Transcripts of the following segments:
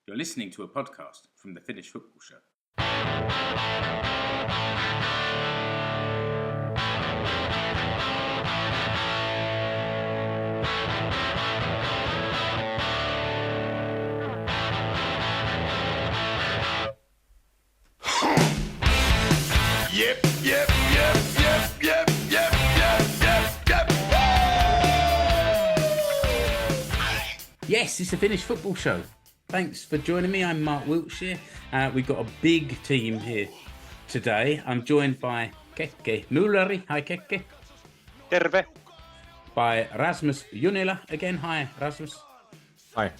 You're listening to a podcast from the Finnish Football Show. Yes, it's the Finnish Football Show. Thanks for joining me. I'm Mark Wiltshire. We've got a big team here today. I'm joined by Keke Mülleri. Hi, Keke. Terve. By Rasmus Junila again. Hi, Rasmus. Hi.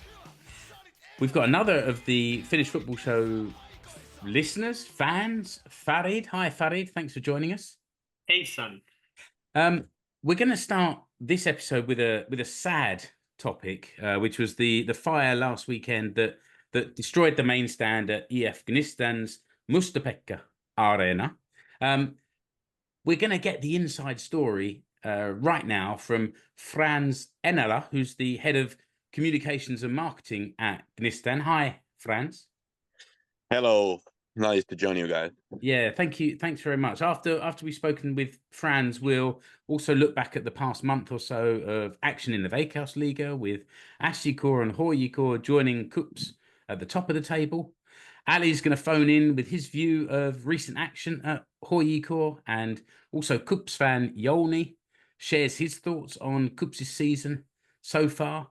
We've got another of the Finnish Football Show listeners, fans, Farid. Hi, Farid. Thanks for joining us. Hey, son. We're going to start this episode with a sad topic, which was the fire last weekend that destroyed the main stand at EIF Gnistan's Mustapekka Areena. We're going to get the inside story right now from Frans Enala, who's the head of communications and marketing at Gnistan. Hi, Frans. Hello. Nice to join you guys. Yeah, thank you. Thanks very much. After we've spoken with Frans, we'll also look back at the past month or so of action in the Veikkausliiga with SJK and HJK joining KuPS at the top of the table. Ali's going to phone in with his view of recent action at HJK, and also KuPS fan Jouni shares his thoughts on KuPS' season so far,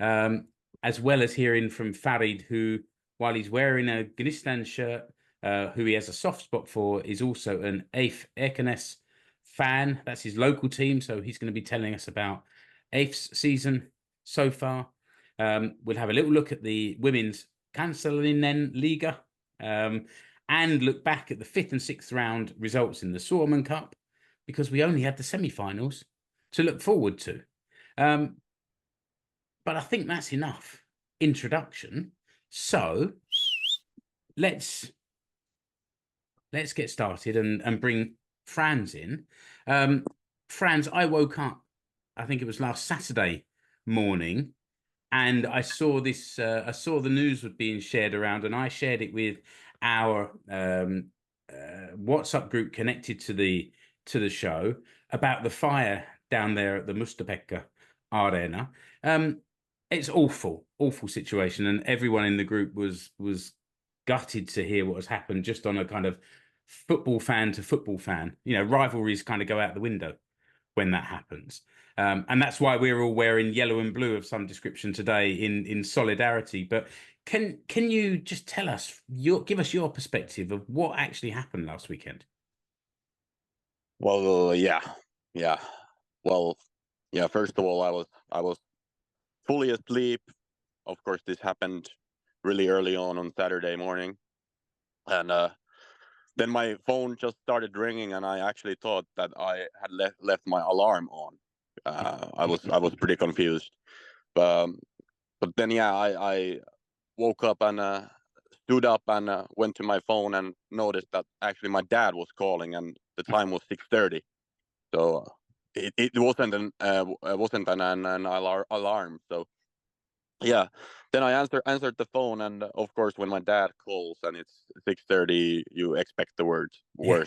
as well as hearing from Farid, who, while he's wearing a Gnistan shirt, who he has a soft spot for, is also an EIF Ekenäs fan. That's his local team, so he's going to be telling us about EIF's season so far. We'll have a little look at the women's Kansallinenliiga, and look back at the 5th and 6th round results in the Suomen Cup, because we only had the semi-finals to look forward to. But I think that's enough introduction. So let's get started and bring Frans in. Frans, I woke up, I think it was last Saturday morning, and I saw this. I saw the news was being shared around, and I shared it with our WhatsApp group connected to the show about the fire down there at the Mustapekka Areena. It's awful situation, and everyone in the group was gutted to hear what has happened, just on a kind of football fan to football fan. You know, rivalries kind of go out the window when that happens. And that's why we're all wearing yellow and blue of some description today in solidarity. But can you just tell us, give us your perspective of what actually happened last weekend? Well, yeah. Well, yeah. First of all, I was fully asleep. Of course, this happened really early on Saturday morning, and then my phone just started ringing, and I actually thought that I had left my alarm on. I was pretty confused, but then I woke up and stood up and went to my phone and noticed that actually my dad was calling, and the time was 6:30, so it wasn't an alarm. So yeah, then I answered the phone, and of course, when my dad calls and it's 6:30, you expect the worst. Yeah.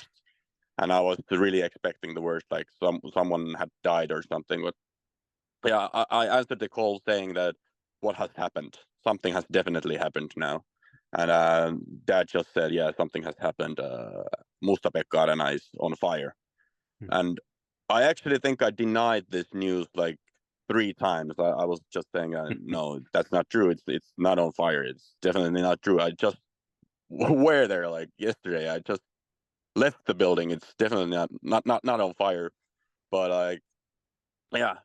And I was really expecting the worst, like someone had died or something. But yeah, I answered the call saying that what has happened? Something has definitely happened now. And Dad just said, yeah, something has happened. Mustapekka Areena is on fire. And I actually think I denied this news like 3 times. I was just saying, no, that's not true. It's not on fire. It's definitely not true. I just were there like yesterday. I just left the building. It's definitely not on fire. But yeah,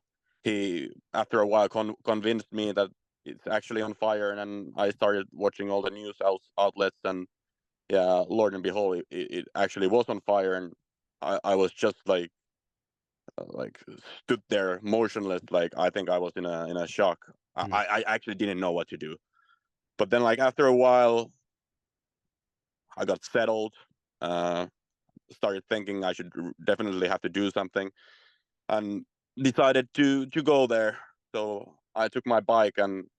he after a while convinced me that it's actually on fire, and then I started watching all the news outlets, and yeah, Lord and behold, it actually was on fire, and I was just like stood there motionless, like I think I was in a shock. I actually didn't know what to do. But then, like, after a while, I got settled, started thinking I should definitely have to do something, and decided to go there. So I took my bike and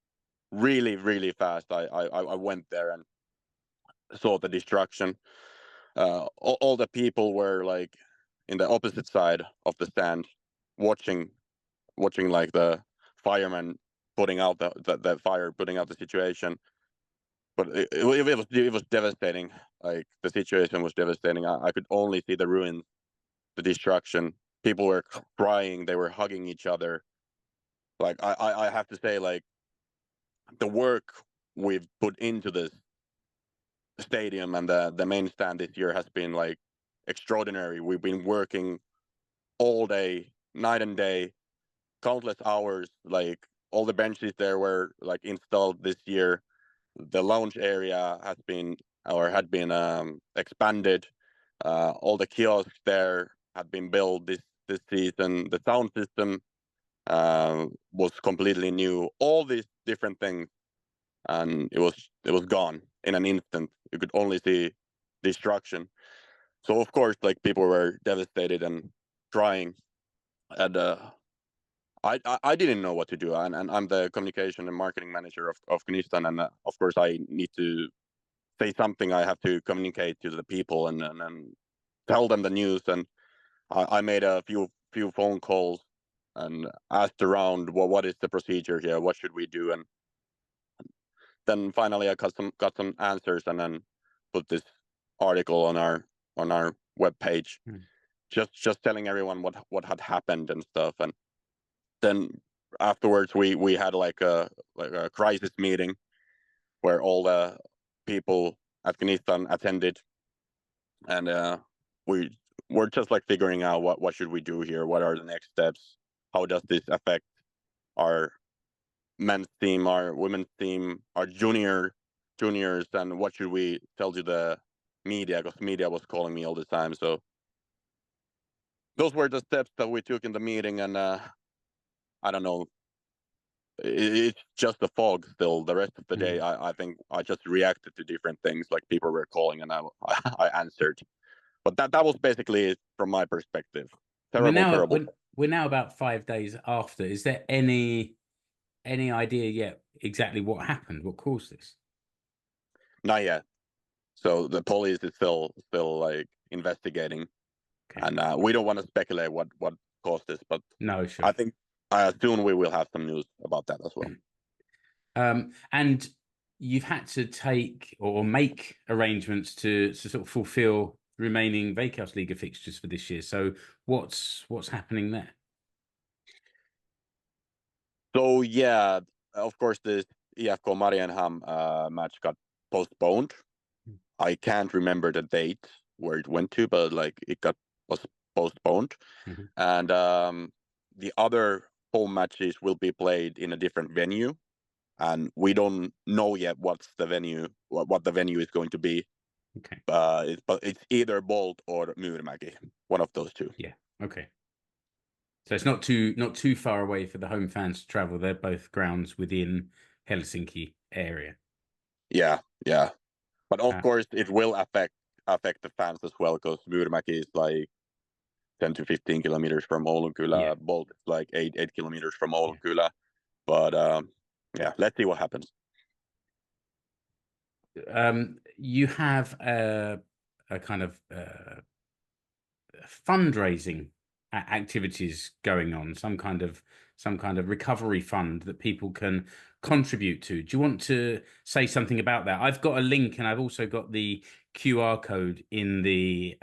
really, really fast. I went there and saw the destruction. All the people were like in the opposite side of the stand, watching like the firemen putting out the fire, putting out the situation. But it was devastating. Like the situation was devastating. I could only see the ruins, the destruction. People were crying. They were hugging each other. Like I have to say, like the work we've put into this stadium and the main stand this year has been like extraordinary. We've been working all day, night and day, countless hours. Like all the benches there were like installed this year. The lounge area has been or had been expanded. All the kiosks there had been built this season. The sound system was completely new. All these different things, and it was gone in an instant. You could only see destruction. So of course, like people were devastated and crying, and I didn't know what to do, and I'm the communication and marketing manager of Gnistan, and of course I need to say something. I have to communicate to the people and tell them the news, and I made a few phone calls and asked around, well, what is the procedure here? What should we do? And then finally I got some answers, and then put this article on our webpage, just telling everyone what had happened and stuff. And then afterwards we had like a crisis meeting where all the people at Gnistan attended, and we're just like figuring out what should we do here, what are the next steps, how does this affect our men's team, our women's team, our juniors, and what should we tell to the media, because media was calling me all the time. So those were the steps that we took in the meeting, and I don't know, it's just a fog still. The rest of the day, I think I just reacted to different things, like people were calling and I answered. But that was basically it from my perspective. Terrible. We're now about 5 days after. Is there any idea yet exactly what happened, what caused this? Not yet. So the police is still like investigating, and we don't want to speculate what caused this. But no, sure. I think soon we will have some news about that as well. And you've had to take or make arrangements to sort of fulfill remaining Veikkausliiga fixtures for this year. So what's happening there? So yeah, of course the IFK Marienham match got postponed. I can't remember the date where it went to, but like was postponed. And the other home matches will be played in a different venue, and we don't know yet what's the venue, what the venue is going to be. Okay. But it's either Bolt or Myyrmäki, one of those two. Yeah. Okay. So it's not too far away for the home fans to travel. They're both grounds within Helsinki area. Yeah. But of course, it will affect the fans as well, because Myyrmäki is like 10 to 15 kilometers from Oulunkylä. Yeah. Bolt is like 8 kilometers from Oulunkylä. Yeah. But yeah, let's see what happens. You have a kind of fundraising activities going on, some kind of recovery fund that people can contribute to. Do you want to say something about that? I've got a link, and I've also got the QR code in the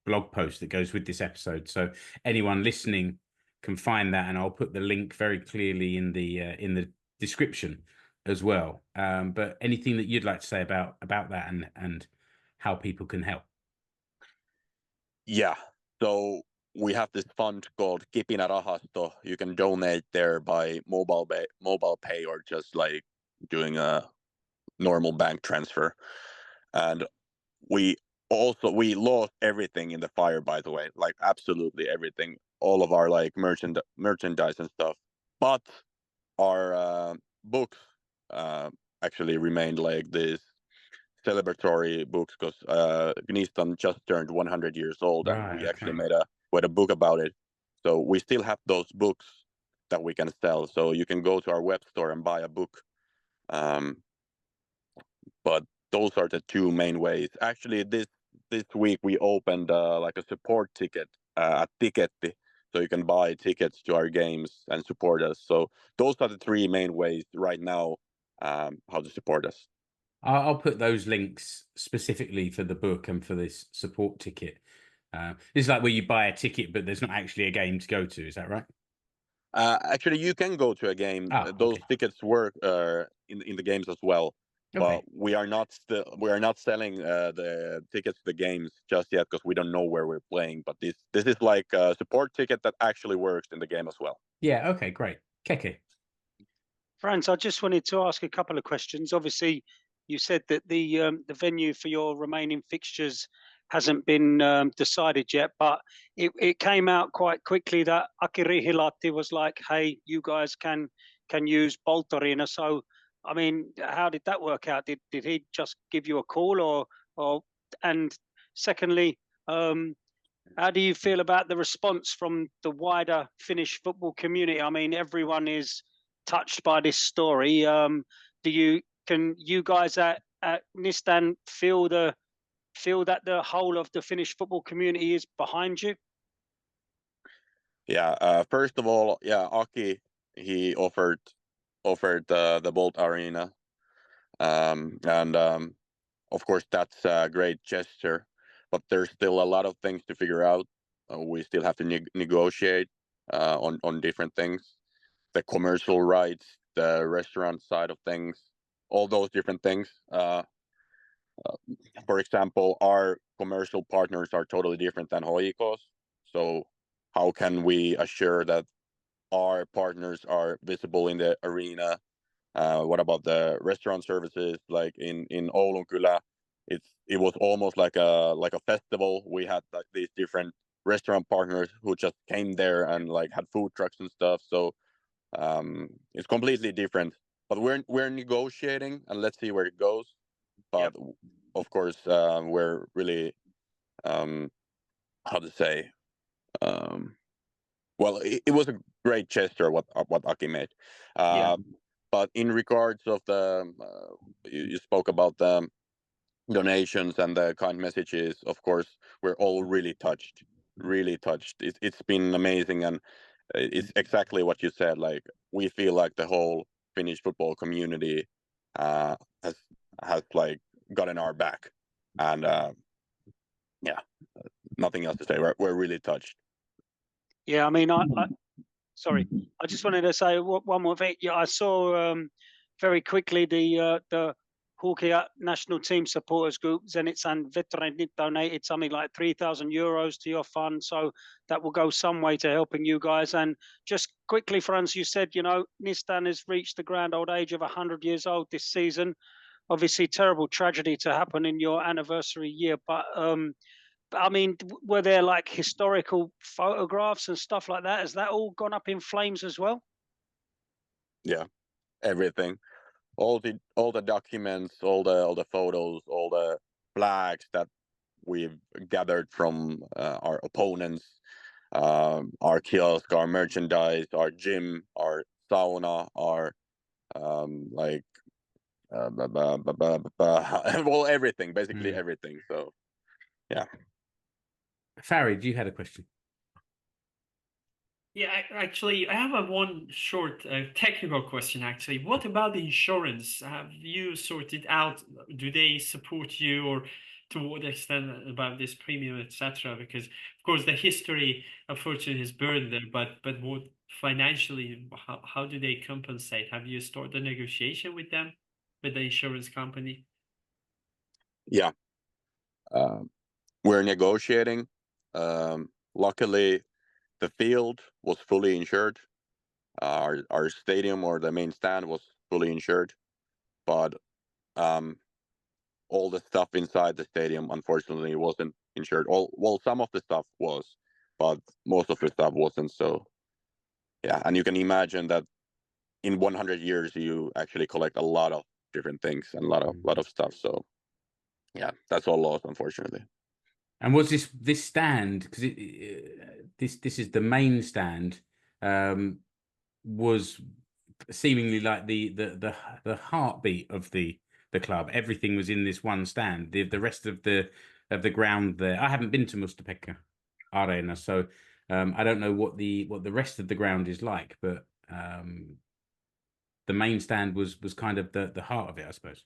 blog post that goes with this episode, so anyone listening can find that, and I'll put the link very clearly in the description as well. But anything that you'd like to say about that and how people can help? Yeah, so we have this fund called Kipinä Rahasto. You can donate there by mobile pay or just like doing a normal bank transfer. And we lost everything in the fire, by the way, like absolutely everything, all of our like merchandise and stuff. But our books actually remained, like this celebratory books, because Gnistan just turned 100 years old, and we actually made a book about it. So we still have those books that we can sell. So you can go to our web store and buy a book But those are the two main ways. Actually, this week we opened like a support ticket at Tiketti, so you can buy tickets to our games and support us. So those are the three main ways right now how to support us. I'll put those links specifically for the book and for this support ticket. This is like where you buy a ticket, but there's not actually a game to go to. Is that right? Actually, you can go to a game. Those tickets work in the games as well. But we are not selling the tickets to the games just yet because we don't know where we're playing. But this is like a support ticket that actually works in the game as well. Yeah. Okay. Great. Keke. Frans, I just wanted to ask a couple of questions. Obviously, you said that the venue for your remaining fixtures hasn't been decided yet, but it came out quite quickly that Aki Rihilahti was like, "Hey, you guys can use Bolt Arena." So, I mean, how did that work out? Did he just give you a call, or? And secondly, how do you feel about the response from the wider Finnish football community? I mean, everyone is touched by this story. Can you guys at Gnistan feel that the whole of the Finnish football community is behind you? Yeah. First of all, yeah, Aki, he offered the Bolt Arena, and of course that's a great gesture. But there's still a lot of things to figure out. We still have to negotiate on different things, the commercial rights, the restaurant side of things, all those different things. For example, our commercial partners are totally different than HJK's. So how can we assure that our partners are visible in the arena? What about the restaurant services? Like in Oulun Kylä, it was almost like a festival. We had like these different restaurant partners who just came there and like had food trucks and stuff. So it's completely different. But we're negotiating and let's see where it goes. But of course, we're really how to say. Well, it was a great gesture what Aki made. But in regards of the, you spoke about the donations and the kind messages. Of course, we're all really touched. It's been amazing, and it's exactly what you said. Like we feel like the whole Finnish football community has like gotten our back, and nothing else to say. We're really touched. Yeah, I mean, sorry, I just wanted to say one more thing. Yeah, I saw very quickly the hockey national team supporters group Zenit and Veteranit donated something like €3,000 to your fund, so that will go some way to helping you guys. And just quickly, Frans, you said Gnistan has reached the grand old age of 100 years old this season. Obviously, terrible tragedy to happen in your anniversary year, but I mean, were there like historical photographs and stuff like that? Has that all gone up in flames as well? Yeah, everything, all the documents, all the photos, all the flags that we've gathered from our opponents, our kiosk, our merchandise, our gym, our sauna, our well, everything, basically everything. So, yeah. Farid, you had a question. Yeah, actually, I have one short technical question, actually. What about the insurance? Have you sorted out? Do they support you, or to what extent about this premium, etc.? Because, of course, the history, unfortunately, is burned there, but what financially, how do they compensate? Have you started a negotiation with them, with the insurance company? Yeah. We're negotiating. Luckily, the field was fully insured. Our stadium or the main stand was fully insured, but all the stuff inside the stadium unfortunately wasn't insured. Some of the stuff was, but most of the stuff wasn't. So yeah, and you can imagine that in 100 years you actually collect a lot of different things and a lot of stuff. So yeah, that's all lost, unfortunately. And was this stand, because this is the main stand, was seemingly like the heartbeat of the club. Everything was in this one stand. The rest of the ground there. I haven't been to Mustapekka Areena, so I don't know what the rest of the ground is like, but the main stand was kind of the heart of it, I suppose.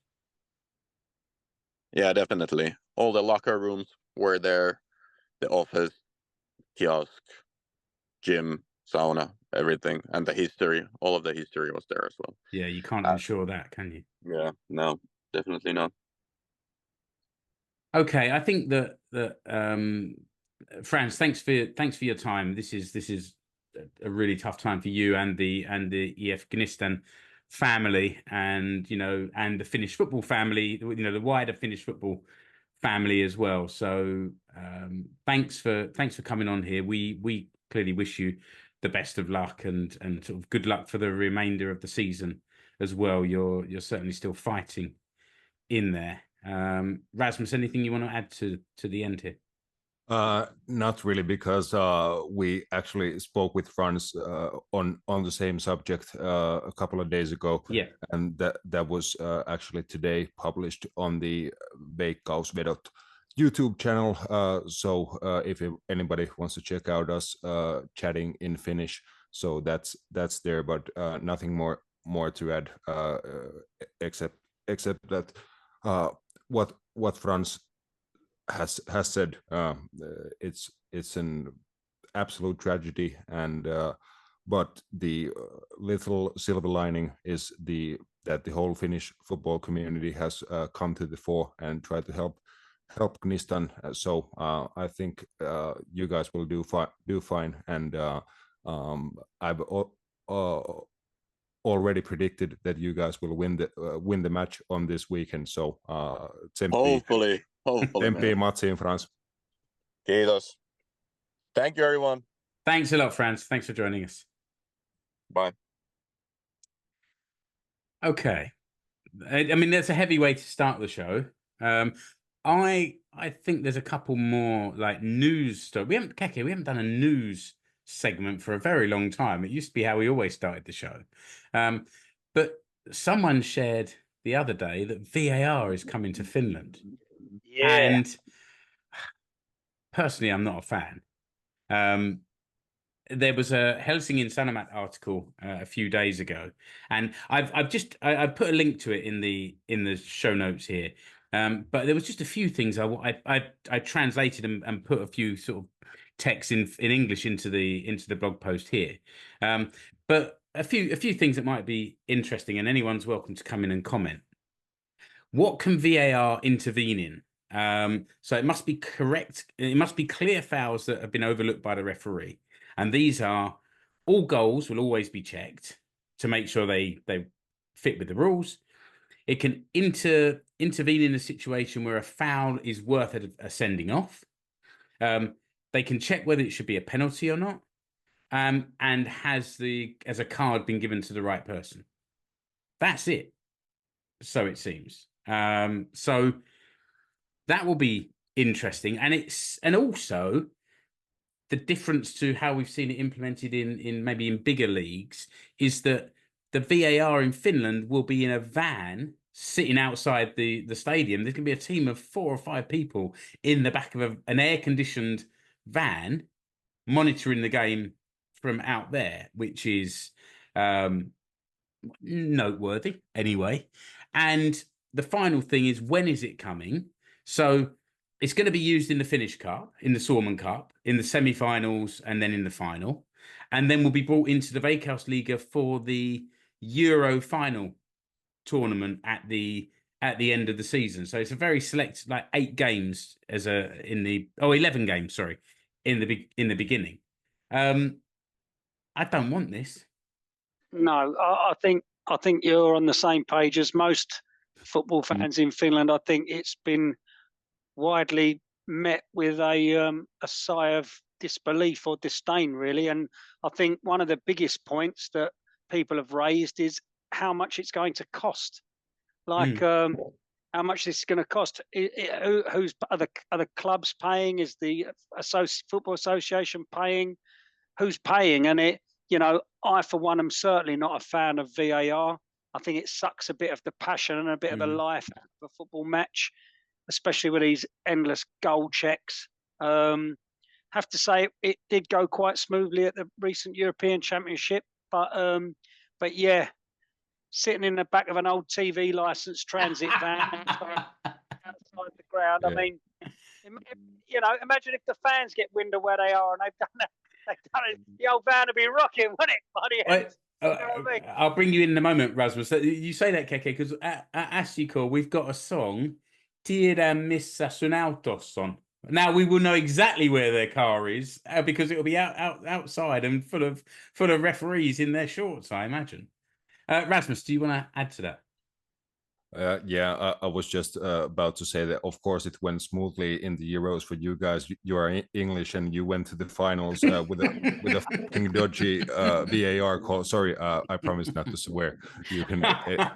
Yeah, definitely. All the locker rooms were there, the office, kiosk, gym, sauna, everything, and the history. All of the history was there as well. Yeah, you can't ensure that, can you? Yeah, no, definitely not. Okay, I think that Frans, thanks for your time. This is a really tough time for you and the EIF Gnistan family, and and the Finnish football family, the wider Finnish football family as well. So thanks for coming on here. We clearly wish you the best of luck and sort of good luck for the remainder of the season as well. You're certainly still fighting in there. Rasmus, anything you want to add to the end here? Not really, because we actually spoke with Frans on the same subject a couple of days ago. Yeah, and that was actually today published on the Veikkausvedot YouTube channel. So if anybody wants to check out us chatting in Finnish, so that's there. But nothing more to add except that what Frans has said. It's an absolute tragedy, and but the little silver lining is that the whole Finnish football community has come to the fore and tried to help Gnistan. So I think you guys will do fine, and I've already predicted that you guys will win the match on this weekend. So Hopefully. Tempi matsiin, Frans. Kiitos. Thank you, everyone. thanks a lot, Frans. Thanks for joining us. Bye. Okay, I mean that's a heavy way to start the show. I think there's a couple more like news stuff. We haven't done a news segment for a very long time. It used to be how we always started the show. But someone shared the other day that VAR is coming to Finland. Yeah. And personally, I'm not a fan. There was a Helsingin Sanomat article a few days ago, and I've put a link to it in the show notes here. But there was just a few things I translated and put a few sort of text in English into the blog post here. But a few things that might be interesting, and anyone's welcome to come in and comment. What can VAR intervene in? So it must be correct. It must be clear fouls that have been overlooked by the referee. And these are all goals will always be checked to make sure they fit with the rules. It can intervene in a situation where a foul is worth a sending off. They can check whether it should be a penalty or not. And has a card been given to the right person? That's it. So it seems. So that will be interesting, and also the difference to how we've seen it implemented in maybe in bigger leagues is that the VAR in Finland will be in a van sitting outside the stadium. There's going to be a team of 4 or 5 people in the back of an air-conditioned van monitoring the game from out there, which is noteworthy anyway. And the final thing is, when is it coming? So it's going to be used in the Finnish Cup, in the Suomen Cup, in the semi-finals, and then in the final. And then will be brought into the Veikkausliiga for the Euro final tournament at the end of the season. So it's a very select, like 8 games 11 games, sorry, in the beginning. I don't want this. No, I think you're on the same page as most football fans in Finland. I think it's been widely met with a sigh of disbelief or disdain, really. And I think one of the biggest points that people have raised is how much it's going to cost. Like how much this is going to cost. Who's other clubs paying? Is the Football Association paying? Who's paying? And you know, I for one am certainly not a fan of VAR. I think it sucks a bit of the passion and a bit of the life out of a football match, especially with these endless goal checks. Have to say it did go quite smoothly at the recent European Championship, but yeah, sitting in the back of an old TV licensed transit van outside the ground. I mean, you know, imagine if the fans get wind of where they are and they've done it. The old van would be rocking, wouldn't it? Buddy? I'll bring you in a moment, Rasmus. You say that, Keke, because at SJK we've got a song, Tira missa sun autos on. Now we will know exactly where their car is because it'll be outside and full of referees in their shorts, I imagine. Rasmus, do you want to add to that? Yeah, I was just about to say that, of course, it went smoothly in the Euros for you guys. You are English and you went to the finals with a fucking dodgy VAR call. Sorry, I promise not to swear. You can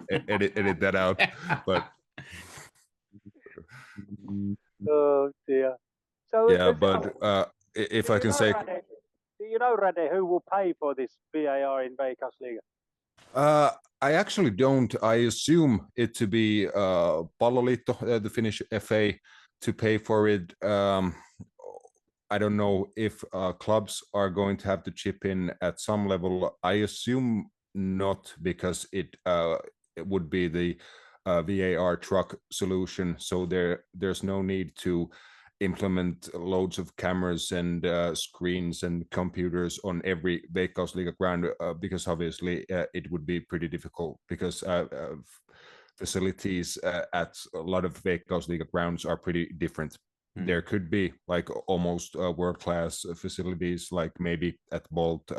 edit that out. But oh dear. So yeah, but if I can say, do you know, Rade, who will pay for this VAR in Veikkausliiga? I actually don't. I assume it to be Palloliitto, the Finnish FA, to pay for it. I don't know if clubs are going to have to chip in at some level. I assume not, because it would be the VAR truck solution. So there's no need to implement loads of cameras and screens and computers on every Veikkausliiga ground, because obviously it would be pretty difficult, because facilities at a lot of Veikkausliiga grounds are pretty different. There could be like almost world-class facilities, like maybe at Bolt,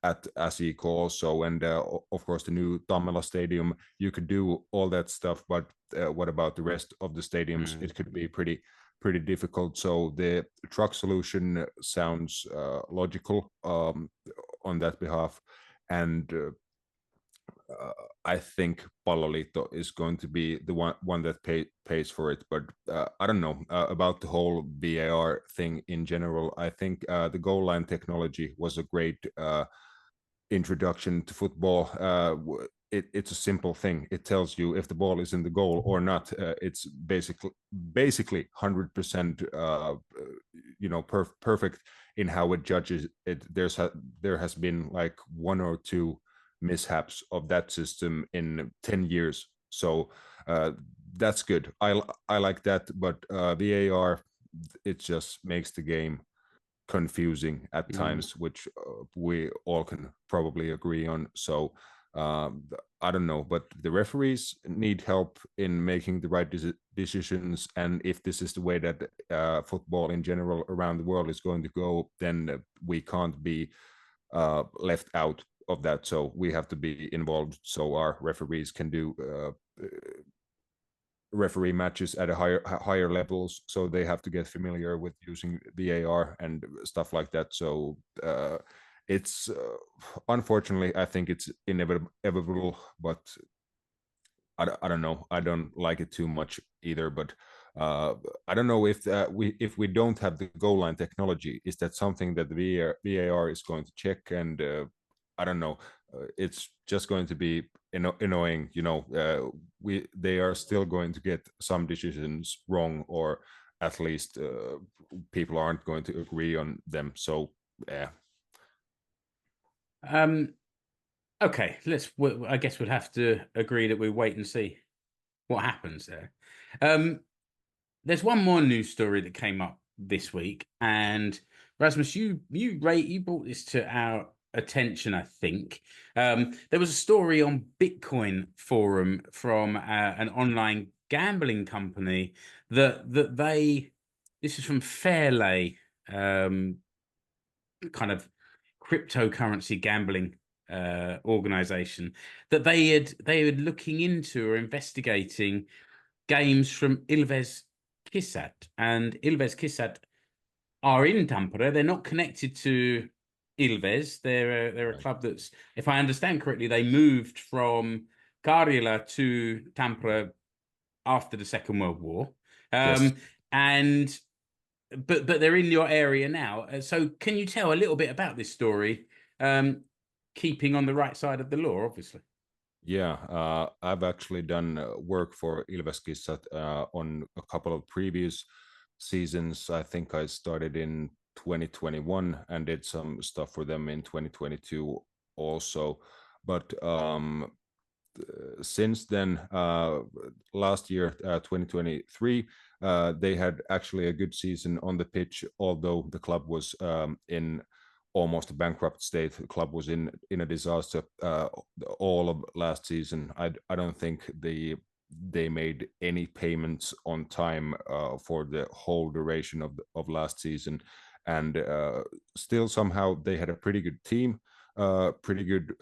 at SJK also, and of course the new Tammela Stadium. You could do all that stuff, but what about the rest of the stadiums? It could be pretty difficult. So the truck solution sounds logical on that behalf, and I think Palloliitto is going to be the one that pays for it. But I don't know about the whole VAR thing in general. I think the goal line technology was a great introduction to football. It's a simple thing. It tells you if the ball is in the goal or not. It's basically 100%, perfect in how it judges it. There has been like 1 or 2 mishaps of that system in 10 years. So that's good. I like that. But VAR, it just makes the game confusing at times, which we all can probably agree on. So I don't know, but the referees need help in making the right decisions. And if this is the way that football in general around the world is going to go, then we can't be left out of that. So we have to be involved, so our referees can do referee matches at a higher levels. So they have to get familiar with using VAR and stuff like that. So it's unfortunately, I think it's inevitable, but I don't know. I don't like it too much either. But I don't know if we don't have the goal line technology, is that something that the VAR is going to check? And I don't know. It's just going to be annoying. They are still going to get some decisions wrong, or at least people aren't going to agree on them. So yeah. Okay, I guess we'll have to agree that we wait and see what happens there. There's one more news story that came up this week, and Rasmus, you brought this to our attention, I think. There was a story on Bitcoin forum from an online gambling company that this is from Fairlay, kind of cryptocurrency gambling organization, that they had looking into or investigating games from Ilves-Kissat, and Ilves-Kissat are in Tampere. They're not connected to Ilves. They're a club that's, if I understand correctly, they moved from Karjala to Tampere after the Second World War. Yes. But they're in your area now. So can you tell a little bit about this story keeping on the right side of the law, obviously. Yeah, I've actually done work for Ilves-Kissat on a couple of previous seasons. I think I started in 2021 and did some stuff for them in 2022 also. But since then, last year, 2023, they had actually a good season on the pitch, although the club was in almost a bankrupt state. The club was in a disaster all of last season. I don't think they made any payments on time for the whole duration of last season, and still somehow they had a pretty good team, pretty good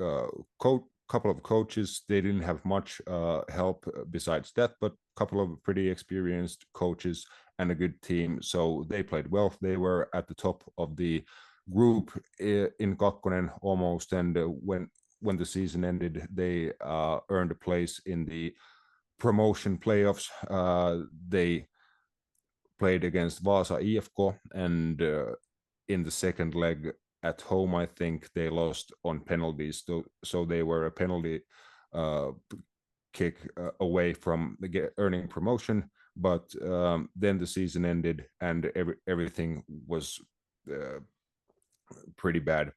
couple of coaches. They didn't have much help besides that, but a couple of pretty experienced coaches and a good team. So they played well. They were at the top of the group in Kakkonen almost, and when the season ended, they earned a place in the promotion playoffs. They played against Vaasa IFK, and in the second leg at home, I think they lost on penalties. So they were a penalty kick away from earning promotion. But then the season ended, and everything was pretty bad.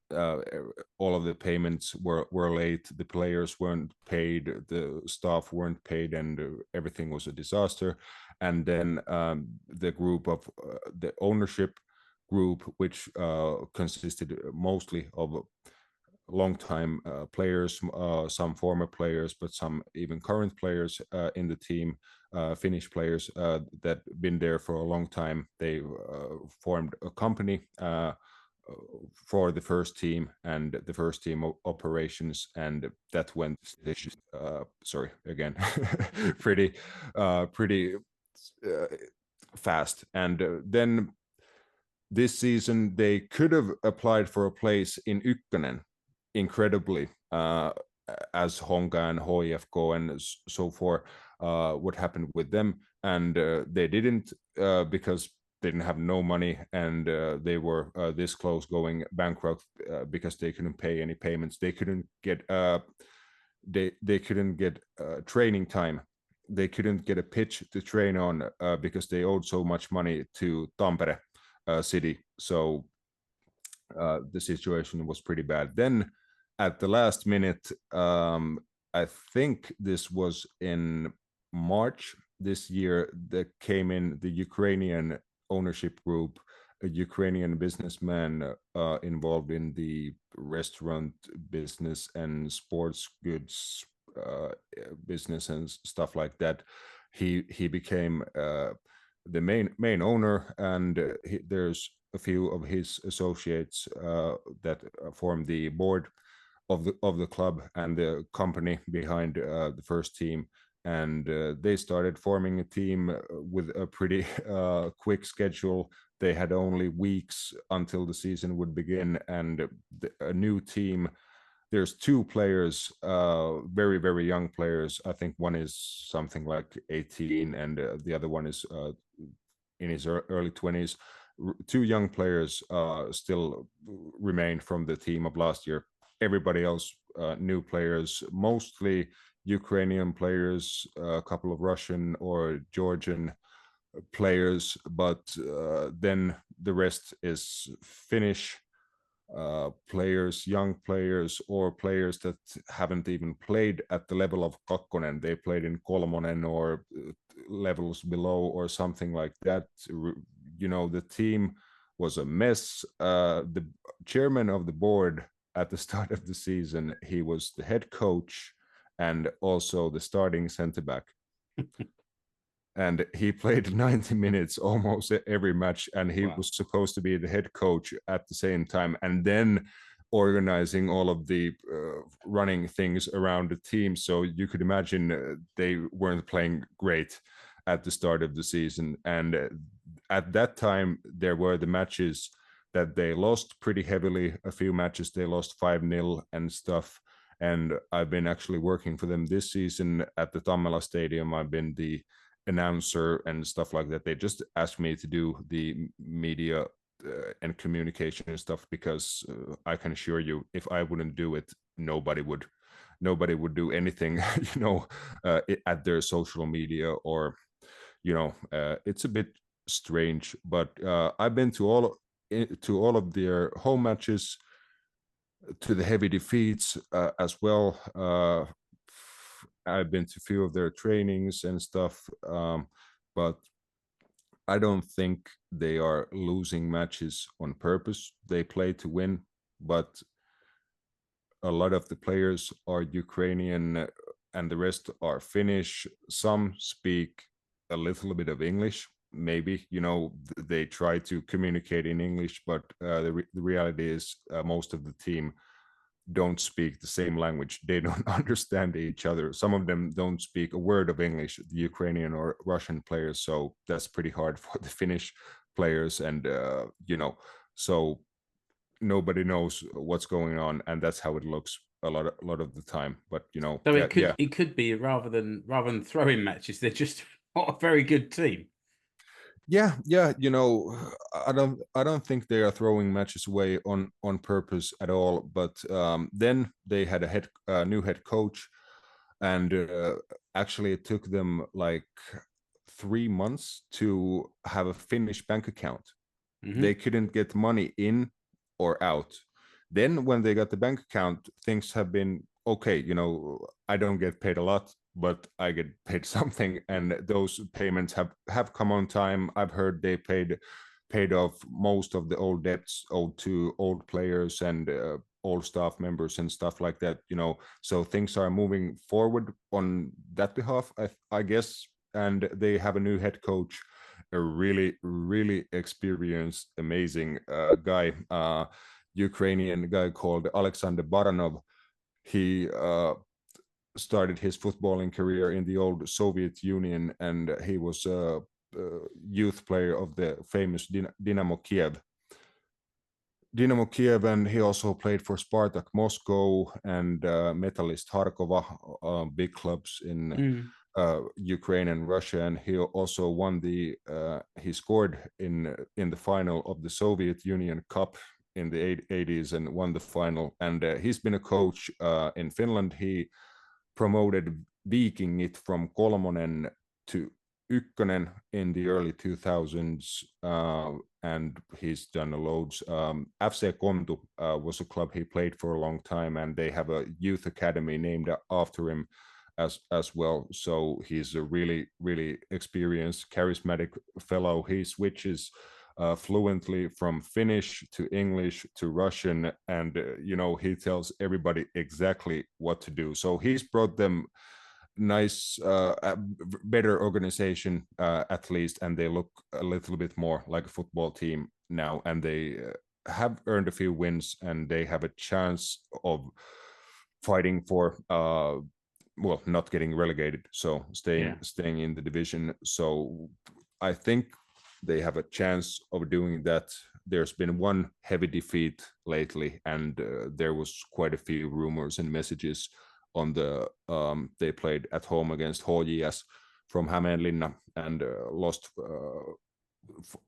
All of the payments were late. The players weren't paid. The staff weren't paid, and everything was a disaster. And then the group of the ownership group, which consisted mostly of long-time players, some former players, but some even current players in the team, Finnish players that been there for a long time. They formed a company for the first team and the first team operations, and that went sorry again pretty fast. And then this season they could have applied for a place in Ykkönen, incredibly, as Honka and HJK and so forth. What happened with them, and they didn't because they didn't have no money, and they were this close going bankrupt because they couldn't pay any payments. They couldn't get they couldn't get training time. They couldn't get a pitch to train on because they owed so much money to Tampere city. So the situation was pretty bad. Then at the last minute, I think this was in March this year, that came in the Ukrainian ownership group, a Ukrainian businessman involved in the restaurant business and sports goods business and stuff like that. He became the main owner, and there's a few of his associates that form the board of the club and the company behind the first team. And they started forming a team with a pretty quick schedule. They had only weeks until the season would begin, and a new team. There's two players, very, very young players. I think one is something like 18, and the other one is in his early 20s. Two young players still remain from the team of last year. Everybody else, new players, mostly Ukrainian players, a couple of Russian or Georgian players, but then the rest is Finnish players, young players, or players that haven't even played at the level of Kakkonen. They played in Kolmonen or levels below or something like that. You know, the team was a mess. The chairman of the board at the start of the season, he was the head coach and also the starting center back. And he played 90 minutes almost every match, and he was supposed to be the head coach at the same time, and then organizing all of the running things around the team. So you could imagine they weren't playing great at the start of the season. And at that time, there were the matches that they lost pretty heavily. A few matches they lost 5-0 and stuff. And I've been actually working for them this season at the Tammela Stadium. I've been the announcer and stuff like that. They just asked me to do the media and communication and stuff, because I can assure you, if I wouldn't do it, nobody would do anything, at their social media, or it's a bit strange. But I've been to all of their home matches, to the heavy defeats as well. I've been to a few of their trainings and stuff, but I don't think they are losing matches on purpose. They play to win, but a lot of the players are Ukrainian and the rest are Finnish. Some speak a little bit of English. Maybe, they try to communicate in English, but the reality is most of the team don't speak the same language. They don't understand each other. Some of them don't speak a word of English, the Ukrainian or Russian players. So that's pretty hard for the Finnish players. And, so nobody knows what's going on. And that's how it looks a lot of the time. But, so it could be rather than throwing matches, they're just not a very good team. Yeah, I don't think they are throwing matches away on purpose at all. But then they had a new head coach, and actually it took them like 3 months to have a Finnish bank account. Mm-hmm. They couldn't get money in or out. Then when they got the bank account, things have been okay. I don't get paid a lot, but I get paid something, and those payments have come on time. I've heard they paid off most of the old debts owed to old players and old staff members and stuff like that. So things are moving forward on that behalf, I guess. And they have a new head coach, a really, really experienced, amazing guy, Ukrainian guy called Alexander Baranov. He started his footballing career in the old Soviet Union, and he was a youth player of the famous Dynamo Kiev. And he also played for Spartak Moscow and Metalist Kharkova, big clubs in Ukraine and Russia. And he also won he scored in the final of the Soviet Union Cup in the 80s and won the final. And he's been a coach in Finland. He promoted Vikingit from Kolmonen to Ykkönen in the early 2000s, and he's done loads. FC Kontu was a club he played for a long time, and they have a youth academy named after him as well. So he's a really, really experienced, charismatic fellow. He switches fluently from Finnish to English to Russian, and he tells everybody exactly what to do. So he's brought them nice, better organization at least, and they look a little bit more like a football team now, and they have earned a few wins, and they have a chance of fighting for not getting relegated, so staying in the division. So I think they have a chance of doing that. There's been one heavy defeat lately, and there was quite a few rumors and messages on they played at home against HJS from Hämeenlinna and lost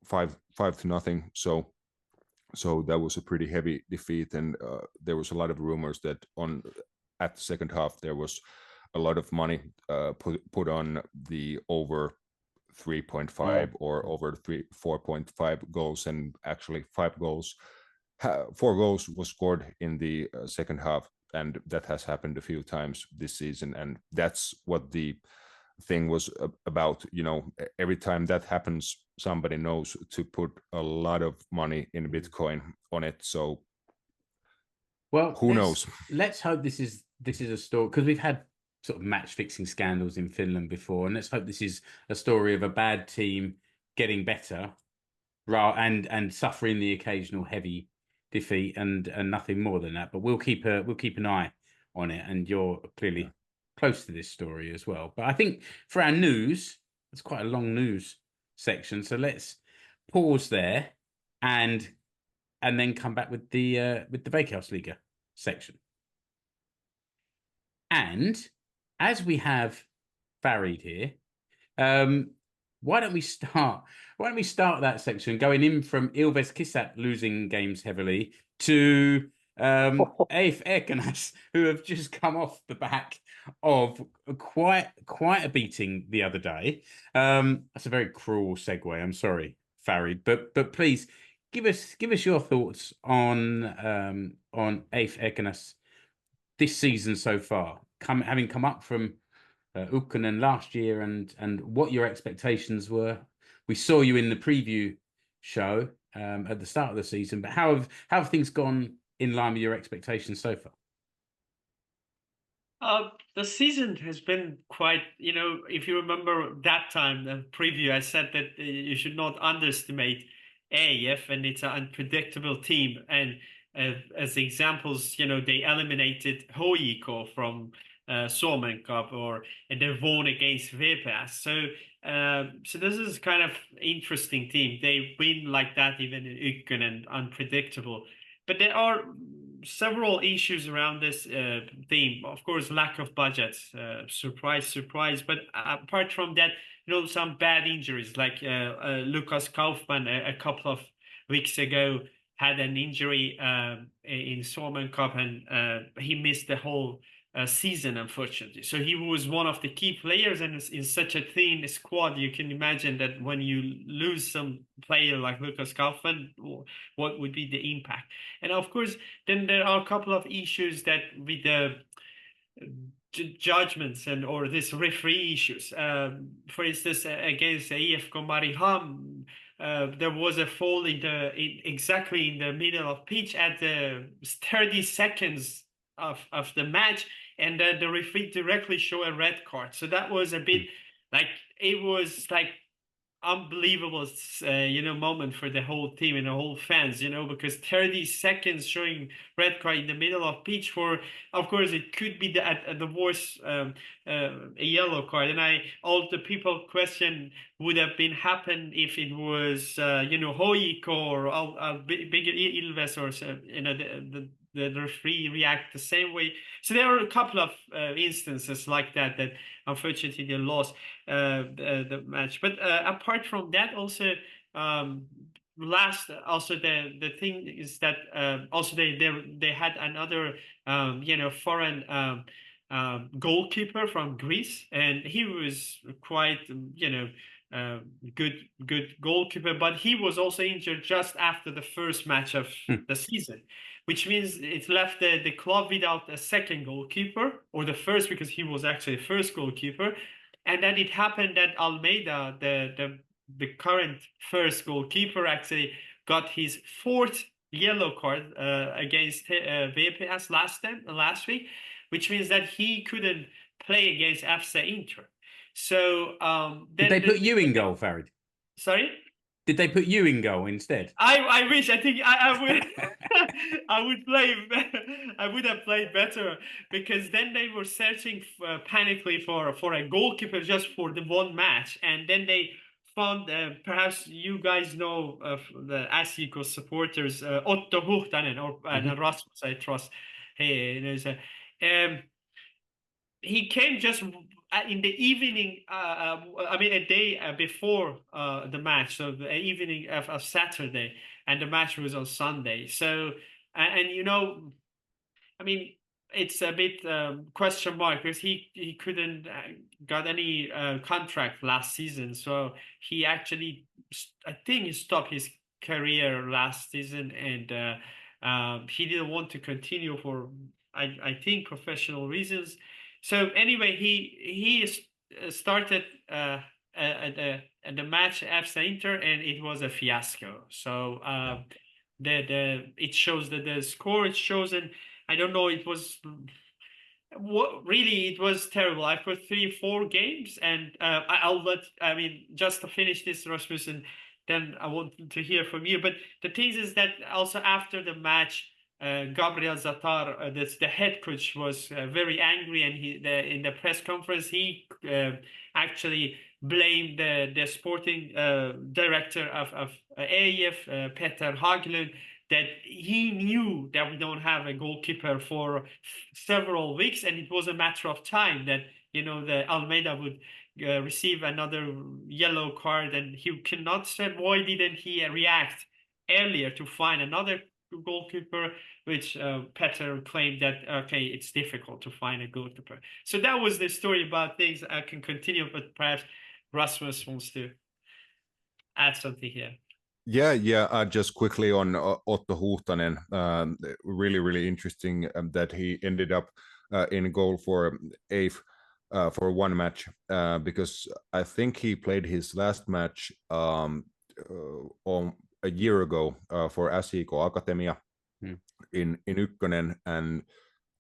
5-0. So that was a pretty heavy defeat, and there was a lot of rumors that at the second half there was a lot of money put on the over 3.5 or over 4.5 goals, and actually 4 goals was scored in the second half, and that has happened a few times this season. And that's what the thing was about. Every time that happens, somebody knows to put a lot of money in Bitcoin on it. So who knows? Let's hope this is a story, because we've had sort of match fixing scandals in Finland before, and let's hope this is a story of a bad team getting better and suffering the occasional heavy defeat and nothing more than that. But we'll keep an eye on it, and you're clearly close to this story as well. But I think for our news, it's quite a long news section, so let's pause there and then come back with the Veikkausliiga section. And as we have Farid here, why don't we start that section going in from Ilves-Kissat losing games heavily to EIF Ekenäs, who have just come off the back of quite a beating the other day. That's a very cruel segue. I'm sorry, Farid, but please give us your thoughts on EIF Ekenäs this season so far, having come up from Ukkonen last year, and what your expectations were. We saw you in the preview show at the start of the season, but how have things gone in line with your expectations so far? The season has been quite, if you remember that time, the preview, I said that you should not underestimate EIF, and it's an unpredictable team. And as examples, they eliminated HJK from Suomen Cup, and they won against VPS. So this is kind of interesting team. They win like that even in Ukkonen, unpredictable. But there are several issues around this team. Of course, lack of budget, surprise. But apart from that, some bad injuries, like Lucas Kaufmann a couple of weeks ago had an injury in Suomen Cup, and he missed the whole season, unfortunately. So he was one of the key players, and in such a thin squad, you can imagine that when you lose some player like Lucas Kaufmann, what would be the impact? And of course, then there are a couple of issues that with the judgments or this referee issues. For instance, against EIF Mariehamn, there was a foul exactly in the middle of pitch at the 30 seconds of the match, and the referee directly showed a red card. So that was a bit it was unbelievable moment for the whole team and the whole fans, because 30 seconds showing red card in the middle of pitch, of course it could be the worst a yellow card. And all the people question would have been happen if it was HJK or a bigger Ilves, or the referee react the same way. So there are a couple of instances like that unfortunately they lost the match. But apart from that, also the thing is that also they had another foreign goalkeeper from Greece, and he was quite good goalkeeper, but he was also injured just after the first match of the season, which means it left the club without a second goalkeeper, or the first, because he was actually the first goalkeeper. And then it happened that Almeida, the current first goalkeeper, actually got his fourth yellow card against VPS last week, which means that he couldn't play against FC Inter. So did they put you in goal, Farid? Sorry? Did they put you in goal instead? I wish. I think I would. I would have played better, because then they were searching panically for a goalkeeper just for the one match, and then they found, perhaps you guys know of the SJK supporters, Otto Huhtanen and Rasmus, I trust. He came just in the evening, a day before the match, so the evening of Saturday, and the match was on Sunday. So, it's a bit question mark, because he couldn't got any contract last season. So he actually, I think he stopped his career last season, and he didn't want to continue for, I think, professional reasons. So anyway, he started at the match FC Inter, and it was a fiasco. So it shows that the score it shows, and I don't know, it was it was terrible. I put 3-4 games, and just to finish this, Rasmus, and then I want to hear from you. But the thing is that also after the match, Gabriel Zatar, the head coach, was very angry, and in the press conference he actually blamed the sporting director of EIF, Peter Haglund, that he knew that we don't have a goalkeeper for several weeks, and it was a matter of time that the Almeida would receive another yellow card and he cannot stand. Why didn't he react earlier to find another goalkeeper? Which Petter claimed that, okay, it's difficult to find a goalkeeper. So that was the story about things. I can continue, but perhaps Rasmus wants to add something here. Yeah. Just quickly on Otto Huhtanen, really interesting that he ended up in goal for EIF for one match, because I think he played his last match on a year ago for SJK Akatemia in Ykkönen, and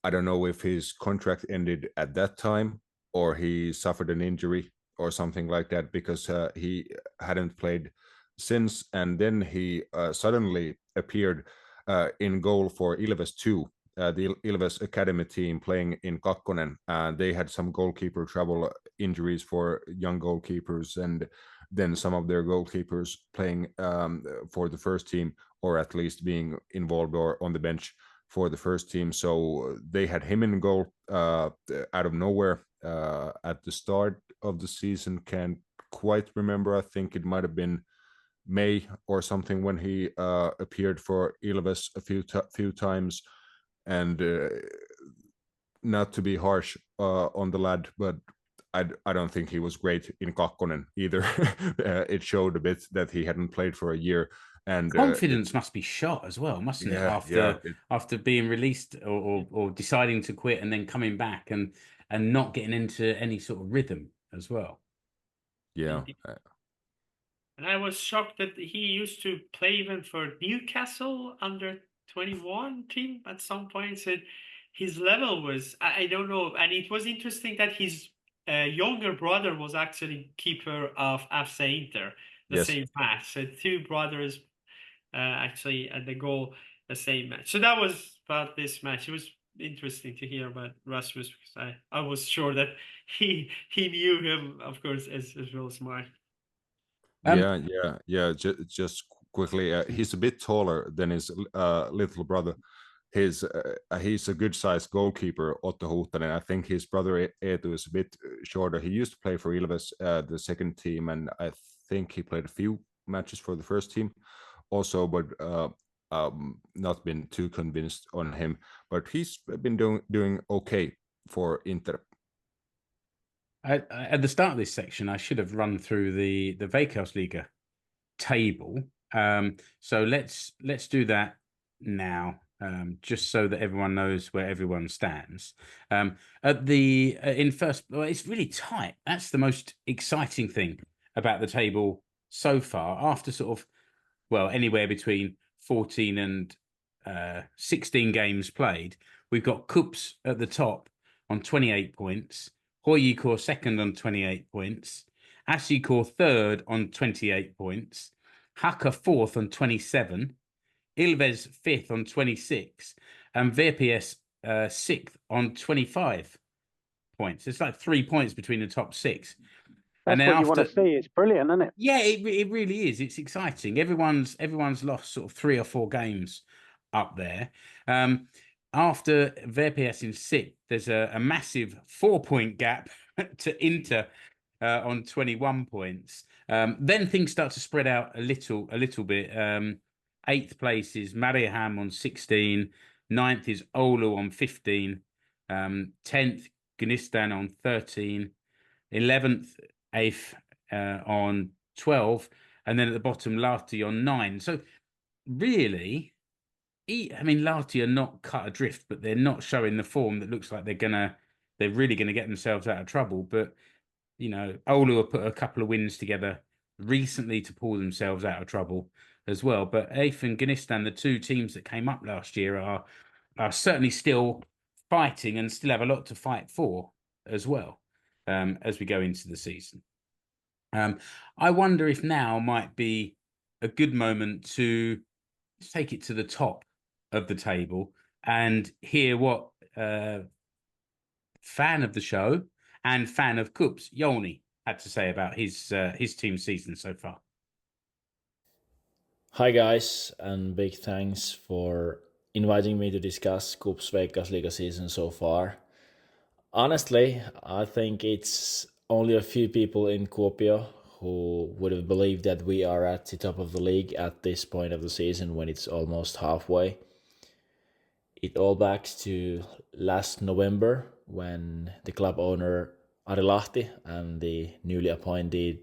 I don't know if his contract ended at that time or he suffered an injury or something like that, because he hadn't played since, and then he suddenly appeared in goal for Ilves 2, the Ilves Academy team playing in Kakkonen. They had some goalkeeper trouble, injuries for young goalkeepers, and then some of their goalkeepers playing for the first team, or at least being involved or on the bench for the first team. So they had him in goal out of nowhere at the start of the season. Can't quite remember. I think it might have been May or something when he appeared for Ilves a few times. And not to be harsh on the lad, but I don't think he was great in Kakkonen either. It showed a bit that he hadn't played for a year. And confidence must be shot as well, mustn't it? After being released or deciding to quit and then coming back and not getting into any sort of rhythm as well. Yeah. And I was shocked that he used to play even for Newcastle under 21 team at some point. Said his level was, I don't know. And it was interesting that his younger brother was actually keeper of FC Inter the same match. So two brothers actually at the goal the same match. So that was about this match. It was interesting to hear about Rasmus, because I was sure that he knew him, of course, as well as Mark. Yeah. Just quickly, he's a bit taller than his little brother. He's a good-sized goalkeeper, Otto Huhtanen. I think his brother Eetu is a bit shorter. He used to play for Ilves, the second team, and I think he played a few matches for the first team also, but not been too convinced on him. But he's been doing okay for Inter. At the start of this section, I should have run through the Veikkausliiga table. So let's do that now, just so that everyone knows where everyone stands. In first, well, it's really tight. That's the most exciting thing about the table so far. After sort of, well, anywhere between 14 and 16 games played, we've got KuPS at the top on 28 points. HJK second on 28 points, SJK third on 28 points, Haka fourth on 27, Ilves fifth on 26, and VPS sixth on 25 points. It's like 3 points between the top six. That's what you want to see. It's brilliant, isn't it? Yeah, it really is. It's exciting. Everyone's lost sort of 3 or 4 games up there. After VPS in sixth, there's a massive 4-point gap to Inter on 21 points. Then things start to spread out a little bit. 8th place is Mariehamn on 16. 9th is Oulu on 15. 10th, Gnistan on 13. 11th, EIF on 12. And then at the bottom, Lahti on 9. So really, I mean, Lahti are not cut adrift, but they're not showing the form that looks like they're really going to get themselves out of trouble. But, you know, Oulu have put a couple of wins together recently to pull themselves out of trouble as well. But EIF and Gnistan, the two teams that came up last year, are certainly still fighting and still have a lot to fight for as well as we go into the season. I wonder if now might be a good moment to take it to the top of the table and hear what fan of the show and fan of KuPS, Jouni, had to say about his team season so far. Hi guys, and big thanks for inviting me to discuss KuPS Veikkausliiga season so far. Honestly, I think it's only a few people in Kuopio who would have believed that we are at the top of the league at this point of the season when it's almost halfway. It all backs to last November when the club owner Ari Lahti and the newly appointed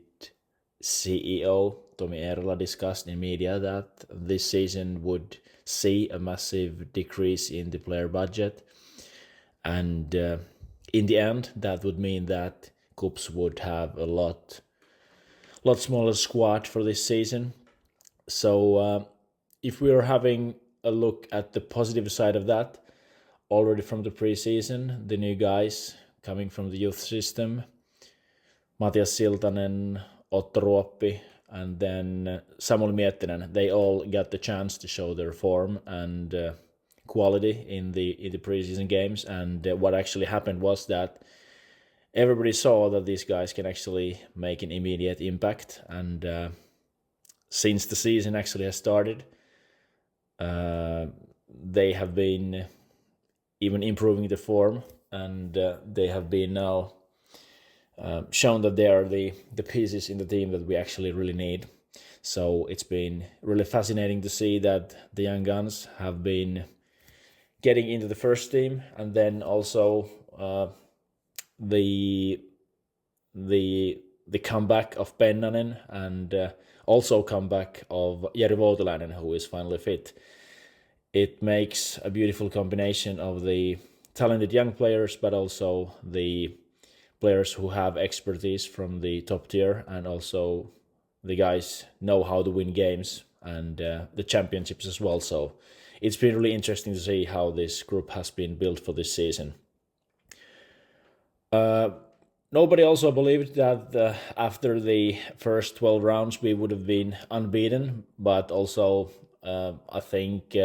CEO Tomi Eerola discussed in media that this season would see a massive decrease in the player budget, and in the end that would mean that KuPS would have a lot smaller squad for this season. So if we are having a look at the positive side of that, already from the preseason, the new guys coming from the youth system, Matias Siltanen, Otto Ruoppi, and then Samuel Miettinen, they all got the chance to show their form and quality in the preseason games. And what actually happened was that everybody saw that these guys can actually make an immediate impact. And since the season actually has started, they have been even improving the form, and they have been now shown that they are the pieces in the team that we actually really need. So it's been really fascinating to see that the young guns have been getting into the first team, and then also the comeback of Pennanen, and also comeback of Jari Voutilainen, who is finally fit. It makes a beautiful combination of the talented young players, but also the players who have expertise from the top tier, and also the guys know how to win games and the championships as well. So it's been really interesting to see how this group has been built for this season. Nobody also believed that after the first 12 rounds we would have been unbeaten, but also I think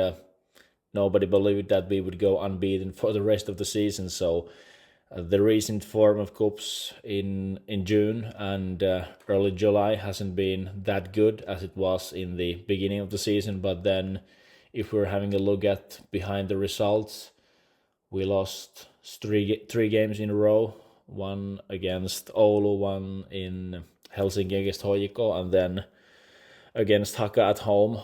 nobody believed that we would go unbeaten for the rest of the season. So the recent form of KuPS in June and early July hasn't been that good as it was in the beginning of the season. But then if we're having a look at behind the results, we lost three games in a row, one against Oulu, one in Helsinki against HJK, and then against Haka at home.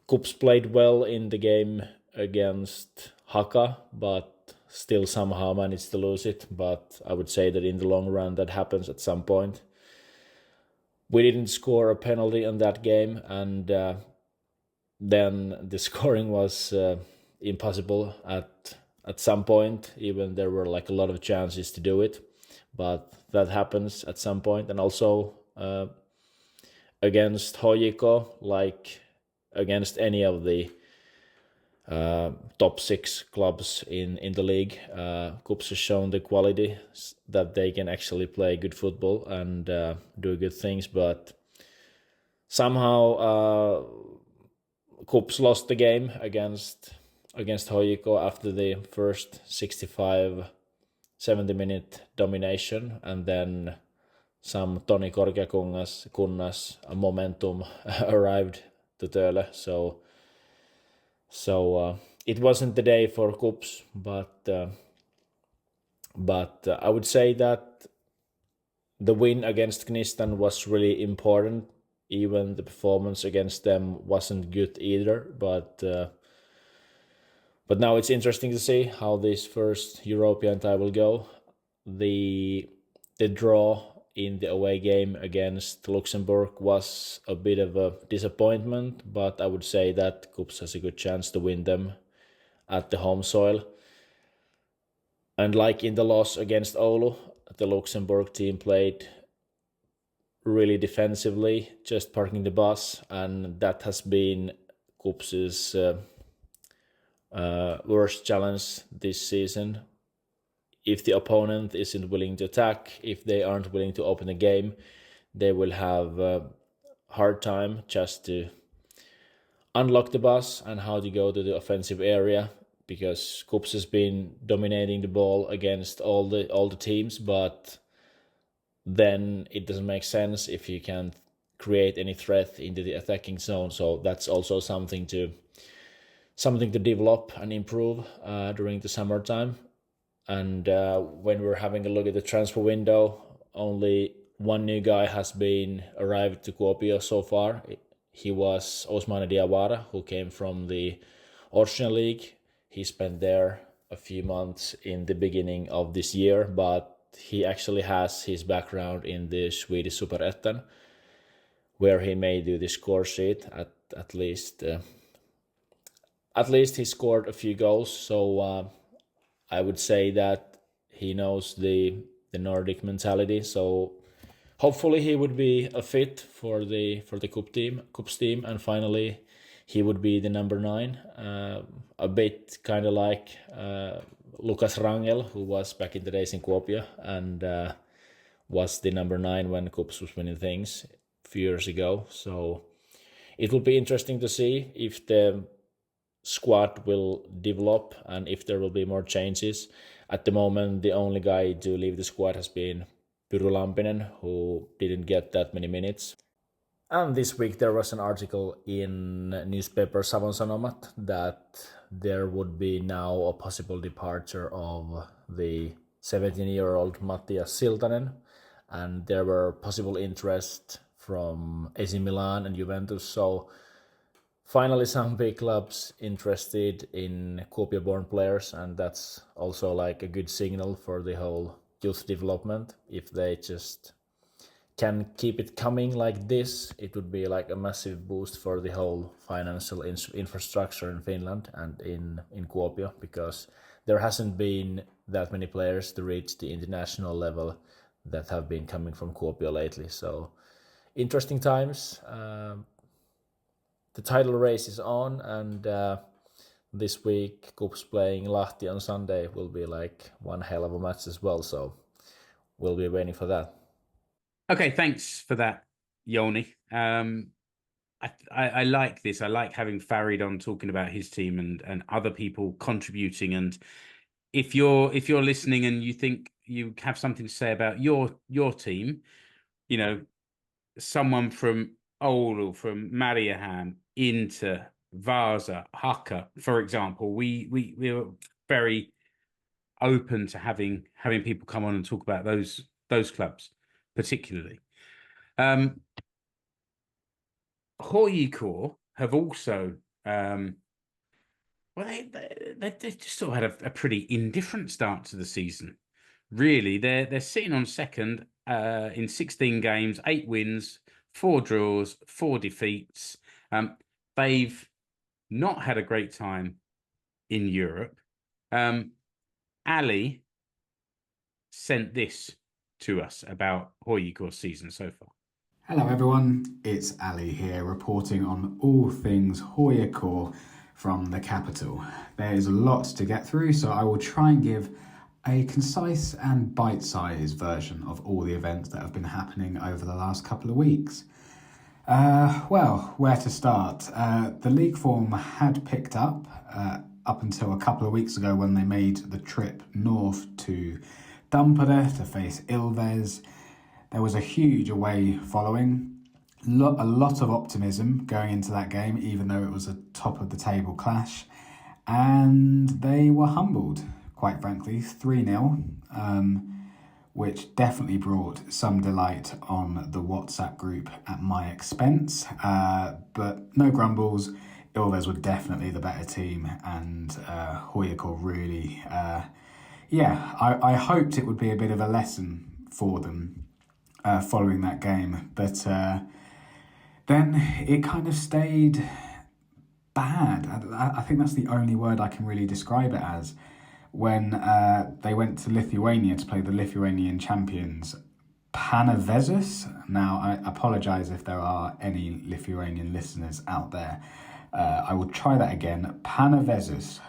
KuPS played well in the game against Haka, but still somehow managed to lose it. But I would say that in the long run that happens at some point. We didn't score a penalty in that game, and then the scoring was impossible at some point, even there were like a lot of chances to do it, but that happens at some point. And also against HJK, like against any of the top 6 clubs in the league, KuPS has shown the quality that they can actually play good football and do good things. But somehow KuPS lost the game against HJK after the first 65-70 minute domination, and then some Toni Korkeakunnas momentum arrived to Töle. So it wasn't the day for KuPS, but I would say that the win against Gnistan was really important. Even the performance against them wasn't good either, but now it's interesting to see how this first European tie will go. The draw in the away game against Luxembourg was a bit of a disappointment, but I would say that KuPS has a good chance to win them at the home soil. And like in the loss against Oulu, the Luxembourg team played really defensively, just parking the bus, and that has been KuPS's worst challenge this season. If the opponent isn't willing to attack, if they aren't willing to open the game, they will have a hard time just to unlock the bus and how to go to the offensive area, because KuPS has been dominating the ball against all the teams, but then it doesn't make sense if you can't create any threat into the attacking zone. So that's also something to develop and improve during the summertime. And when we're having a look at the transfer window, only one new guy has been arrived to Kuopio so far. He was Osmane Diawara, who came from the Austrian League. He spent there a few months in the beginning of this year, but he actually has his background in the Swedish Superettan, where he may do the score sheet at least. At least he scored a few goals, so I would say that he knows the Nordic mentality. So hopefully he would be a fit for the KuPS team, and finally he would be the number 9, a bit kind of like Lucas Rangel, who was back in the days in Kuopio and was the number 9 when KuPS was winning things a few years ago. So it will be interesting to see if the squad will develop and if there will be more changes. At the moment, the only guy to leave the squad has been Pyry Lampinen, who didn't get that many minutes. And this week there was an article in newspaper Savon Sanomat that there would be now a possible departure of the 17-year-old Mattias Siltanen, and there were possible interest from AC Milan and Juventus. So finally some big clubs interested in Kuopio-born players, and that's also like a good signal for the whole youth development. If they just can keep it coming like this, it would be like a massive boost for the whole financial infrastructure in Finland and in Kuopio, because there hasn't been that many players to reach the international level that have been coming from Kuopio lately. So interesting times. The title race is on, and this week KuPS playing Lahti on Sunday will be like one hell of a match as well. So we'll be waiting for that. Okay, thanks for that, Jouni. I like this. I like having Farid on talking about his team and other people contributing. And if you're listening and you think you have something to say about your team, you know, someone from Oulu, from Mariehamn, Inter, Vaasa, Haka, for example, we were very open to having people come on and talk about those clubs particularly. HJK have also they just sort of had a pretty indifferent start to the season. Really, they're sitting on second in 16 games, 8 wins, 4 draws, 4 defeats. They've not had a great time in Europe. Ali sent this to us about HJK's season so far. Hello everyone, it's Ali here reporting on all things HJK from the capital. There is a lot to get through, so I will try and give a concise and bite-sized version of all the events that have been happening over the last couple of weeks. Well, where to start? The league form had picked up until a couple of weeks ago when they made the trip north to Tampere to face Ilves. There was a huge away following, a lot of optimism going into that game, even though it was a top-of-the-table clash. And they were humbled, quite frankly, 3-0, which definitely brought some delight on the WhatsApp group at my expense. But no grumbles, Ilves were definitely the better team, and HJK really, I hoped it would be a bit of a lesson for them following that game, but then it kind of stayed bad. I think that's the only word I can really describe it as. When they went to Lithuania to play the Lithuanian champions, Panevėžys. Now, I apologise if there are any Lithuanian listeners out there. I will try that again. Panevėžys.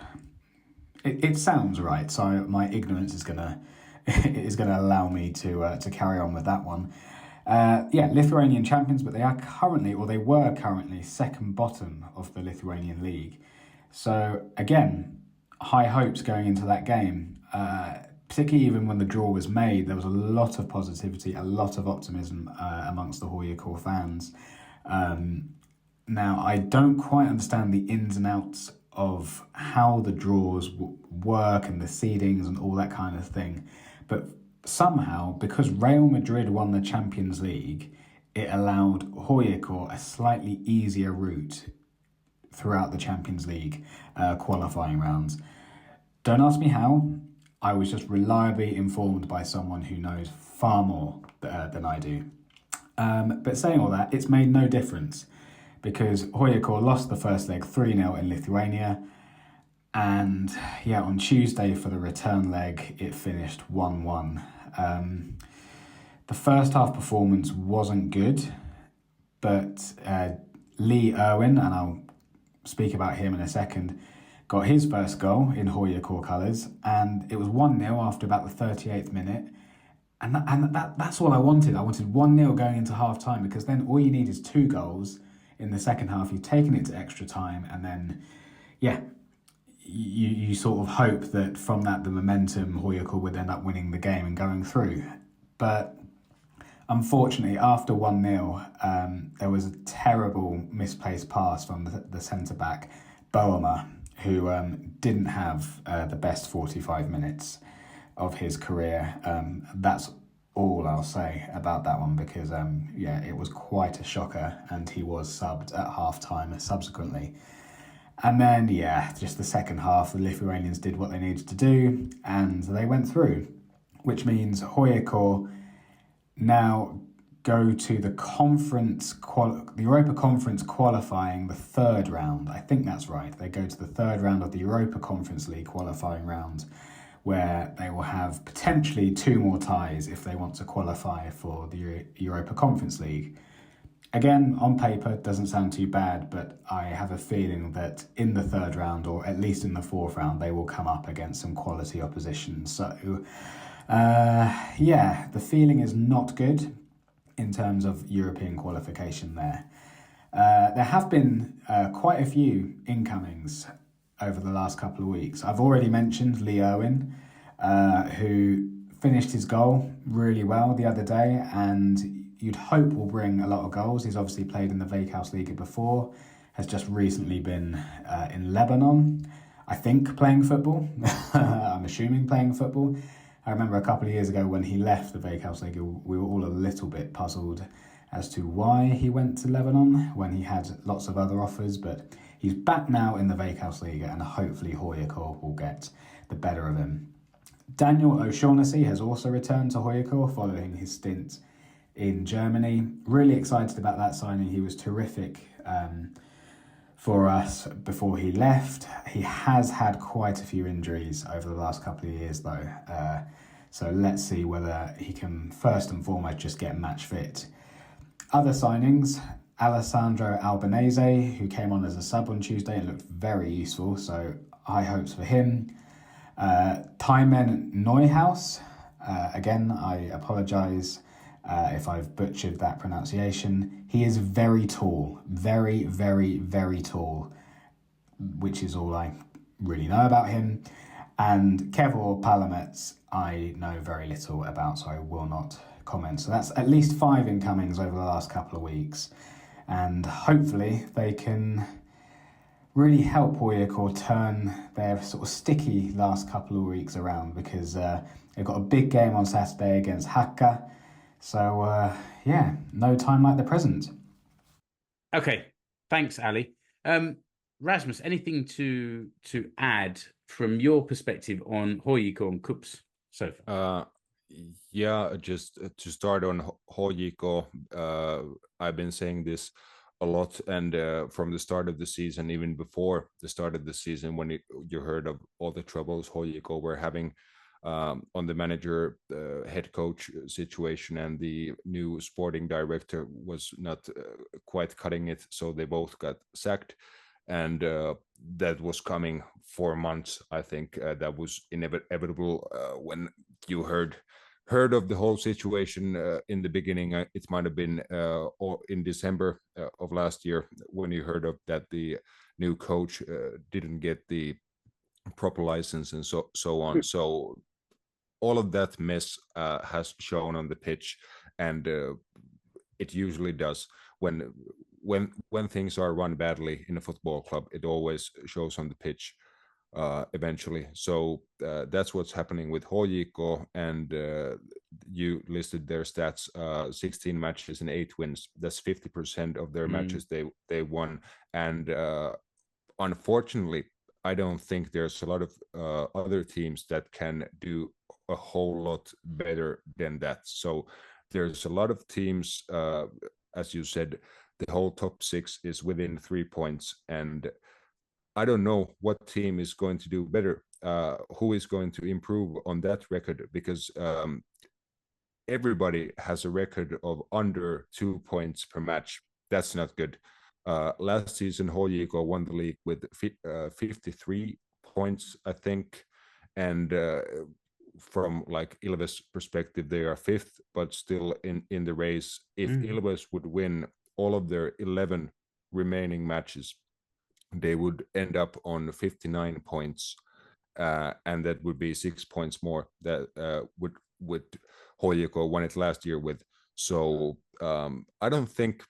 It sounds right, so my ignorance is gonna allow me to carry on with that one. Lithuanian champions, but they were currently second bottom of the Lithuanian league. So again, high hopes going into that game. Particularly even when the draw was made, there was a lot of positivity, a lot of optimism amongst the HJK fans. Now, I don't quite understand the ins and outs of how the draws work and the seedings and all that kind of thing. But somehow, because Real Madrid won the Champions League, it allowed HJK a slightly easier route throughout the Champions League qualifying rounds. Don't ask me how. I was just reliably informed by someone who knows far more than I do. But saying all that, it's made no difference because HJK lost the first leg 3-0 in Lithuania. And yeah, on Tuesday for the return leg, it finished 1-1. The first half performance wasn't good, but Lee Irwin, and I'll speak about him in a second, got his first goal in HJK colours, and it was 1-0 after about the 38th minute. And that's all I wanted. I wanted 1-0 going into half-time, because then all you need is 2 goals in the second half. You've taken it to extra time, and then, yeah, you sort of hope that from that the momentum, HJK would end up winning the game and going through. But unfortunately, after 1-0, there was a terrible misplaced pass from the centre-back, Boema, who didn't have the best 45 minutes of his career. That's all I'll say about that one, because yeah, it was quite a shocker, and he was subbed at half-time subsequently. And then, yeah, just the second half, the Lithuanians did what they needed to do, and they went through, which means HJK now go to the Europa Conference qualifying the third round. I think that's right. They go to the third round of the Europa Conference League qualifying round, where they will have potentially 2 more ties if they want to qualify for the Europa Conference League. Again, on paper, it doesn't sound too bad, but I have a feeling that in the third round, or at least in the fourth round, they will come up against some quality opposition. So, yeah, the feeling is not good in terms of European qualification there. There have been quite a few incomings over the last couple of weeks. I've already mentioned Lee Irwin, who finished his goal really well the other day, and you'd hope will bring a lot of goals. He's obviously played in the Veikkausliiga before, has just recently been in Lebanon, I think, playing football. I'm assuming playing football. I remember a couple of years ago when he left the Veikkausliiga, we were all a little bit puzzled as to why he went to Lebanon when he had lots of other offers, but he's back now in the Veikkausliiga, and hopefully HJK will get the better of him. Daniel O'Shaughnessy has also returned to HJK following his stint in Germany. Really excited about that signing. He was terrific for us before he left. He has had quite a few injuries over the last couple of years though. So let's see whether he can first and foremost just get match fit. Other signings, Alessandro Albanese, who came on as a sub on Tuesday and looked very useful, so high hopes for him. Thymen Neuhaus, again, I apologise if I've butchered that pronunciation. He is very tall, very, very, very tall, which is all I really know about him. And Kevor Palamets, I know very little about, so I will not comment. So that's at least 5 incomings over the last couple of weeks. And hopefully they can really help HJK turn their sort of sticky last couple of weeks around, because they've got a big game on Saturday against Haka. So, yeah, no time like the present. Okay, thanks, Ali. Rasmus, anything to add from your perspective on HJK and KuPS so far? Yeah, just to start on HJK, I've been saying this a lot, and from the start of the season, even before the start of the season, when you heard of all the troubles HJK were having on the manager, head coach situation, and the new sporting director was not quite cutting it, so they both got sacked, and that was coming for months. I think that was inevitable when you heard of the whole situation in the beginning. It might have been or in December of last year when you heard of that the new coach didn't get the proper license and so on. So all of that mess has shown on the pitch, and it usually does when when things are run badly in a football club, it always shows on the pitch eventually. So that's what's happening with HJK, and you listed their stats: 16 matches and 8 wins. That's 50% of their matches they won, and unfortunately, I don't think there's a lot of other teams that can do a whole lot better than that. So there's a lot of teams, as you said, the whole top 6 is within 3 points, and I don't know what team is going to do better, who is going to improve on that record, because everybody has a record of under 2 points per match. That's not good. Last season, HJK won the league with 53 points, I think, and from like Ilves' perspective, they are 5th, but still in the race. If Ilves would win all of their 11 remaining matches, they would end up on 59 points, and that would be 6 points more that would HJK won it last year with. So I don't think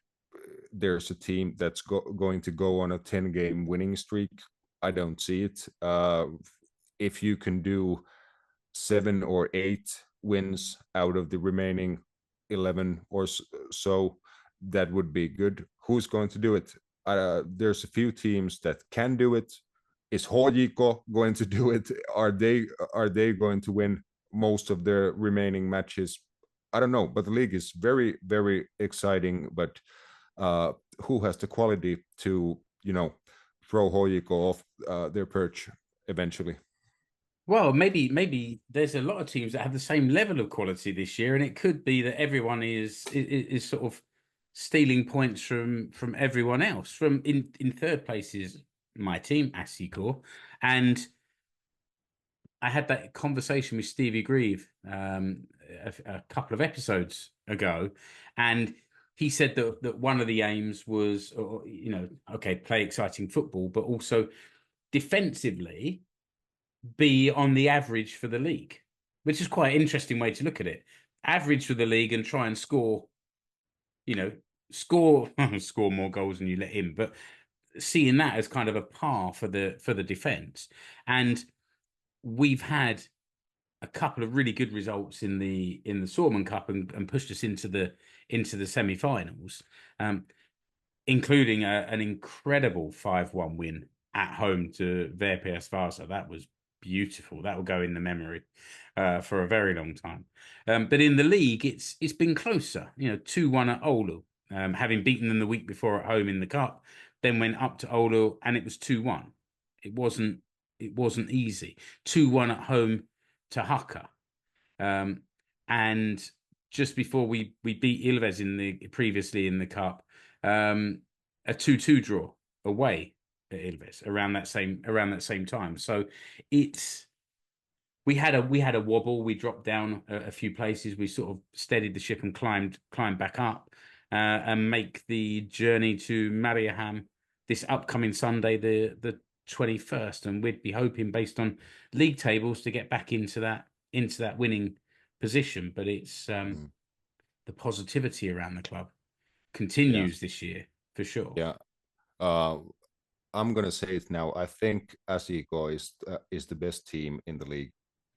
there's a team that's going to go on a 10-game winning streak. I don't see it. If you can do 7 or 8 wins out of the remaining 11 or so, that would be good. Who's going to do it? There's a few teams that can do it. Is HJK going to do it? Are they going to win most of their remaining matches? I don't know, but the league is very, very exciting. But who has the quality to, throw HJK off their perch eventually? Well, maybe there's a lot of teams that have the same level of quality this year, and it could be that everyone is sort of stealing points from everyone else. From in 3rd place is my team, SJK, and I had that conversation with Stevie Grieve a couple of episodes ago, and he said that one of the aims was, okay, play exciting football, but also defensively be on the average for the league, which is quite an interesting way to look at it. Average for the league and try and score more goals than you let in, but seeing that as kind of a par for the defense. And we've had a couple of really good results in the Suomen Cup and pushed us into the semi-finals, including an incredible 5-1 win at home to VPS Vaasa. That was beautiful. That will go in the memory for a very long time. But in the league, it's been closer. 2-1 at Oulu, having beaten them the week before at home in the cup, then went up to Oulu and it was 2-1. It wasn't easy. 2-1 at home to Haka, and just before we beat Ilves previously in the cup, a 2-2 draw away at Ilves around that same time. So we had a wobble. We dropped down a few places. We sort of steadied the ship and climbed back up, and make the journey to Mariehamn this upcoming Sunday, the 21st. And we'd be hoping, based on league tables, to get back into that winning position. But it's the positivity around the club continues this year for sure. Yeah. I'm gonna say it now. I think SJK is the best team in the league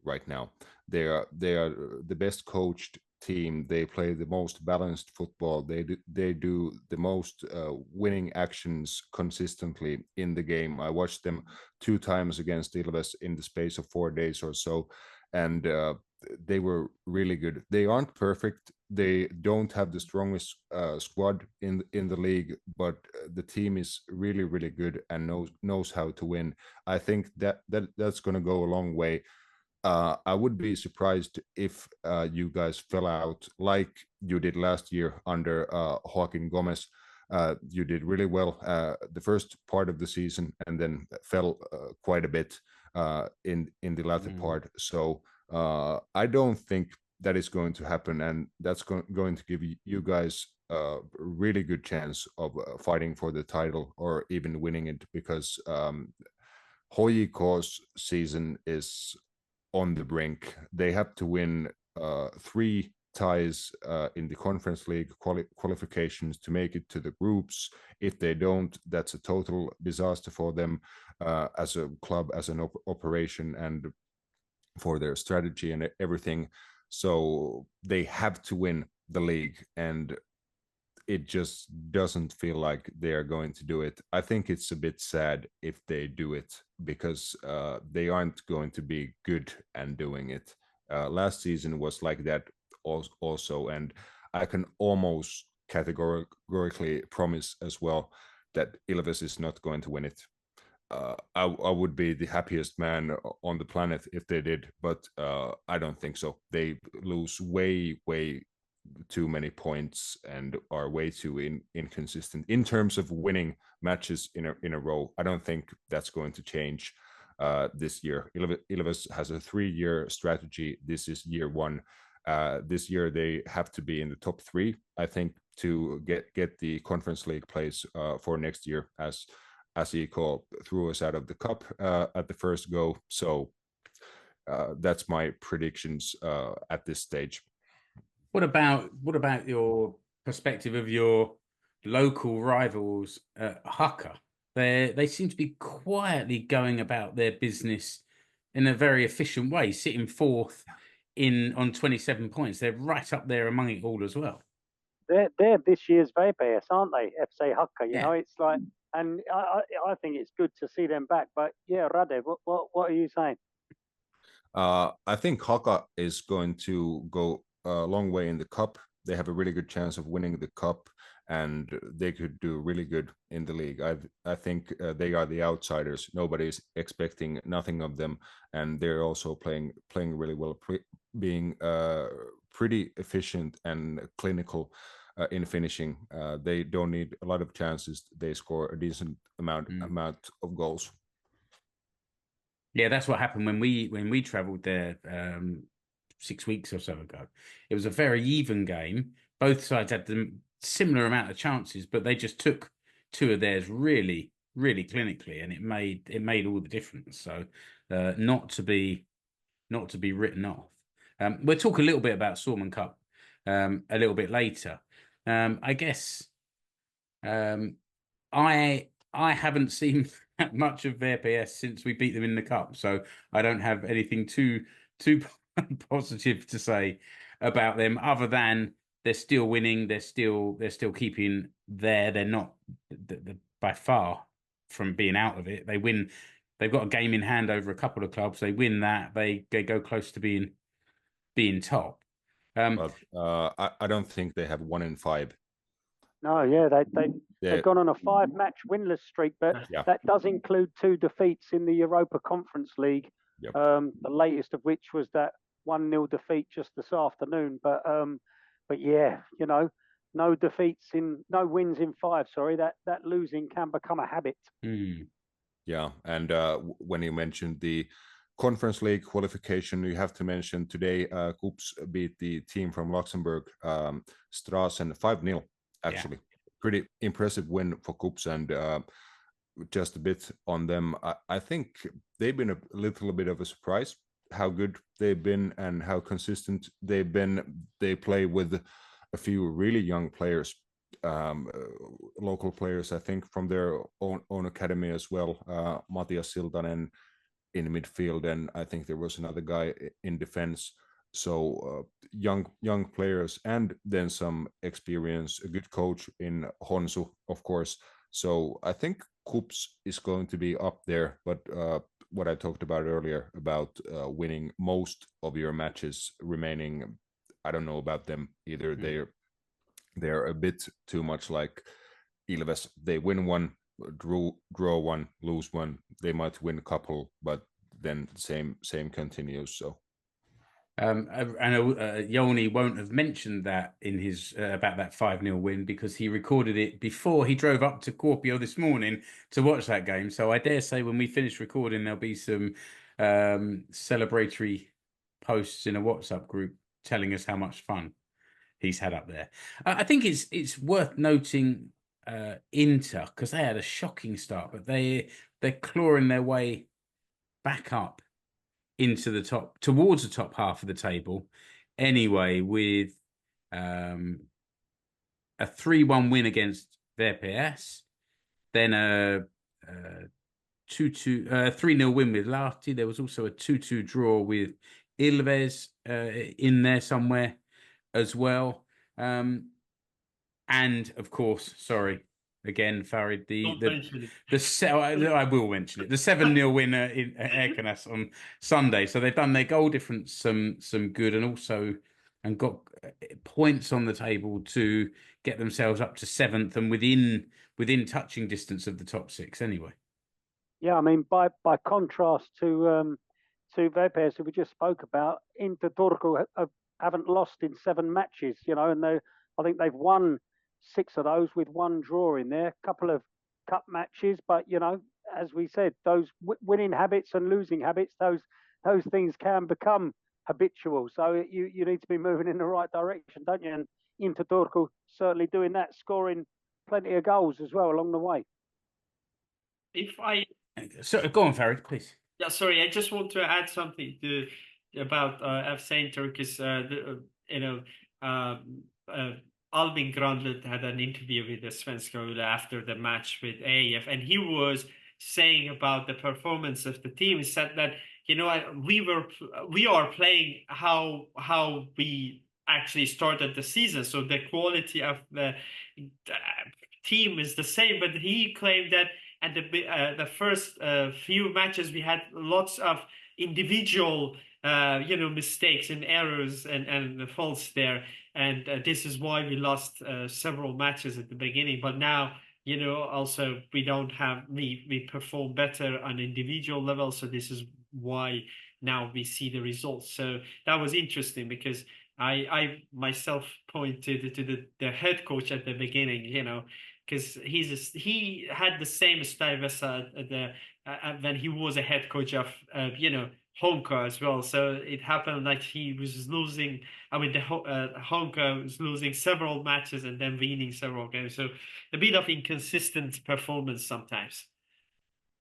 right now. They are the best coached team. They play the most balanced football. They do the most winning actions consistently in the game. I watched them 2 times against Ilves in the space of 4 days or so, and they were really good. They aren't perfect. They don't have the strongest squad in the league, but the team is really, really good and knows how to win. I think that's going to go a long way. I would be surprised if you guys fell out like you did last year under Joaquin Gomez. You did really well the first part of the season, and then fell quite a bit in the latter part. So I don't think that is going to happen, and that's going to give you guys a really good chance of fighting for the title or even winning it, because HJK's season is on the brink. They have to win 3 ties in the Conference League qualifications to make it to the groups. If they don't, that's a total disaster for them as a club, as an operation, and for their strategy and everything. So they have to win the league, and it just doesn't feel like they are going to do it. I think it's a bit sad if they do it, because they aren't going to be good and doing it. Last season was like that also, and I can almost categorically promise as well that Ilves is not going to win it. I would be the happiest man on the planet if they did, but I don't think so. They lose way too many points and are way too inconsistent in terms of winning matches in a row. I don't think that's going to change this year. Ilves has a 3-year strategy. This is year 1. This year they have to be in the top 3, I think, to get the Conference League place for next year, as SJK threw us out of the cup at the first go. So that's my predictions at this stage. What about your perspective of your local rivals, Haka? They seem to be quietly going about their business in a very efficient way, sitting 4th on 27 points. They're right up there among it all as well. They're this year's VPS, aren't they? FC Haka. You Yeah. know, it's like, and I think it's good to see them back. But yeah, Rade, what are you saying? I think Haka is going to go a long way in the cup. They have a really good chance of winning the cup, and they could do really good in the league. I think they are the outsiders. Nobody's expecting nothing of them, and they're also playing really well, being pretty efficient and clinical in finishing. They don't need a lot of chances. They score a decent amount of goals. Yeah, that's what happened when we travelled there 6 weeks or so ago. It was a very even game. Both sides had the similar amount of chances, but they just took 2 of theirs really clinically, and it made all the difference. So not to be written off. We'll talk a little bit about Suomen Cup a little bit later. I guess I haven't seen that much of VPS since we beat them in the cup, so I don't have anything too positive to say about them, other than they're still winning. They're still keeping there. They're not by far from being out of it. They win. They've got a game in hand over a couple of clubs. They win that. They go close to being top. But I don't think they have 1 in 5. No, yeah, they've gone on a 5-match winless streak, but that does include 2 defeats in the Europa Conference League. Yep. The latest of which was that 1-0 defeat just this afternoon. But yeah, you know, no wins in 5. Sorry, that losing can become a habit. Yeah, and when you mentioned the Conference League qualification, you have to mention today KuPS beat the team from Luxembourg, Strassen, 5-0. Actually, pretty impressive win for KuPS, and just a bit on them. I think they've been a little bit of a surprise how good they've been and how consistent they've been. They play with a few really young players, local players, I think, from their own academy as well. Matias Siltanen in midfield, and I think there was another guy in defense. So young players, and then some experience, a good coach in Honsu, of course. So I think KuPS is going to be up there, but what I talked about earlier about winning most of your matches remaining, I don't know about them either. They're a bit too much like Ilves. They win 1, draw 1, lose 1. They might win a couple, but then same continues. So. And Jouni won't have mentioned that in his about that 5-0 win, because he recorded it before he drove up to Kuopio this morning to watch that game. So I dare say when we finish recording, there'll be some celebratory posts in a WhatsApp group telling us how much fun he's had up there. I think it's worth noting Inter, because they had a shocking start, but they're clawing their way back up into the top, towards the top half of the table anyway, with a 3-1 win against VPS, then a 3-0 win with Lahti. There was also a 2-2 draw with Ilves in there somewhere as well. And of course, sorry again, Farid, I will mention it. The 7-0 winner in Ekenäs on Sunday. So they've done their goal difference some good, and got points on the table to get themselves up to 7th and within touching distance of the top 6 anyway. Yeah, I mean, by contrast to VPS, who we just spoke about, Inter Turku haven't lost in 7 matches, and I think they've won 6 of those with 1 draw in there, a couple of cup matches, but as we said, those winning habits and losing habits, those things can become habitual. So you need to be moving in the right direction, don't you? And Inter Turku certainly doing that, scoring plenty of goals as well along the way. So go on, Farid, please. Yeah, sorry, I just want to add something about FC St. Turkish. Albin Granlund had an interview with the Svenska Yle after the match with EIF, and he was saying about the performance of the team. He said that we are playing how we actually started the season, so the quality of the team is the same. But he claimed that at the first few matches we had lots of individual mistakes and errors and faults there, and this is why we lost several matches at the beginning. But now also we perform better on individual level, so this is why now we see the results. So that was interesting, because I myself pointed to the head coach at the beginning, because he had the same style as when he was a head coach of Honka as well. So it happened like he was losing. I mean, the Honka was losing several matches and then winning several games. So a bit of inconsistent performance sometimes.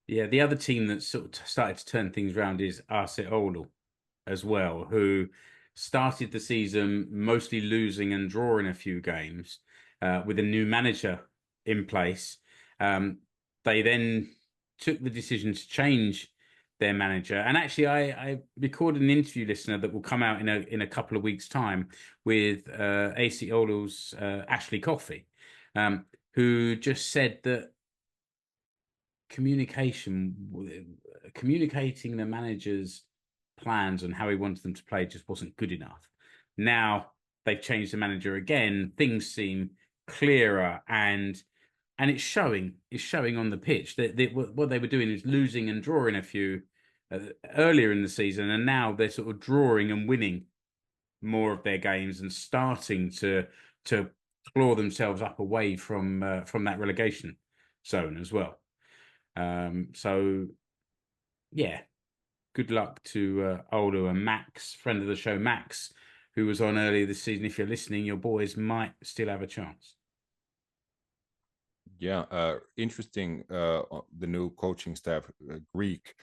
Yeah, the other team that sort of started to turn things around is AC Oulu as well, who started the season mostly losing and drawing a few games with a new manager in place. They then took the decision to change their manager, and actually I recorded an interview, listener, that will come out in a couple of weeks' time with AC Oulu's Ashley Coffey, who just said that communicating the manager's plans and how he wanted them to play just wasn't good enough. Now they've changed the manager again, things seem clearer, and it's showing on the pitch. What they were doing is losing and drawing a few earlier in the season, and now they're sort of drawing and winning more of their games and starting to claw themselves up away from that relegation zone as well. So yeah, good luck to Oulu and Max, friend of the show, Max, who was on earlier this season. If you're listening, your boys might still have a chance. Yeah, interesting. The new coaching staff, Greek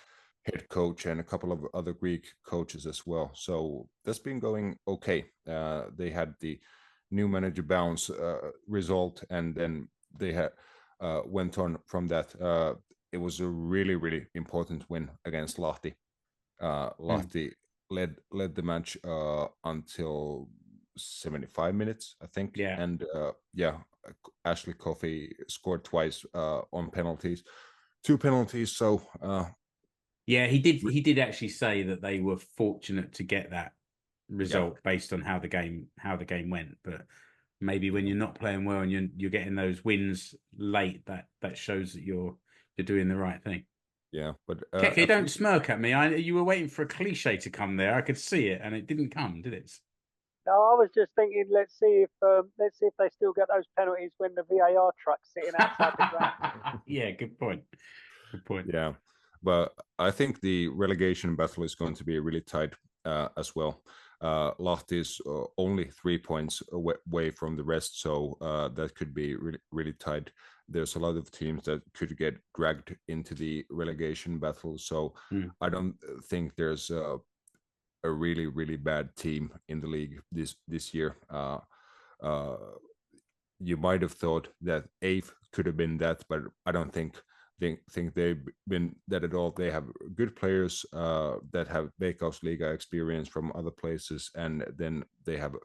head coach and a couple of other Greek coaches as well. So that's been going okay. They had the new manager bounce result, and then they had went on from that. It was a really, really important win against Lahti. Lahti led the match until 75 minutes, I think. Yeah. And Ashley Coffey scored twice on penalties, 2 penalties. So yeah, he did actually say that they were fortunate to get that result based on how the game went. But maybe when you're not playing well and you're getting those wins late, that shows that you're doing the right thing. Yeah, but Keke, don't smirk at me. You were waiting for a cliche to come there. I could see it, and it didn't come, did it? No, I was just thinking, let's see if they still get those penalties when the VAR truck's sitting outside the ground. Yeah, good point. Good point. Yeah, but I think the relegation battle is going to be really tight as well. Lahti is only 3 points away from the rest, so that could be really, really tight. There's a lot of teams that could get dragged into the relegation battle, so I don't think there's a really, really bad team in the league this year. you might have thought that EIF could have been that, but I don't think they've been that at all. They have good players that have Veikkausliiga experience from other places, and then they have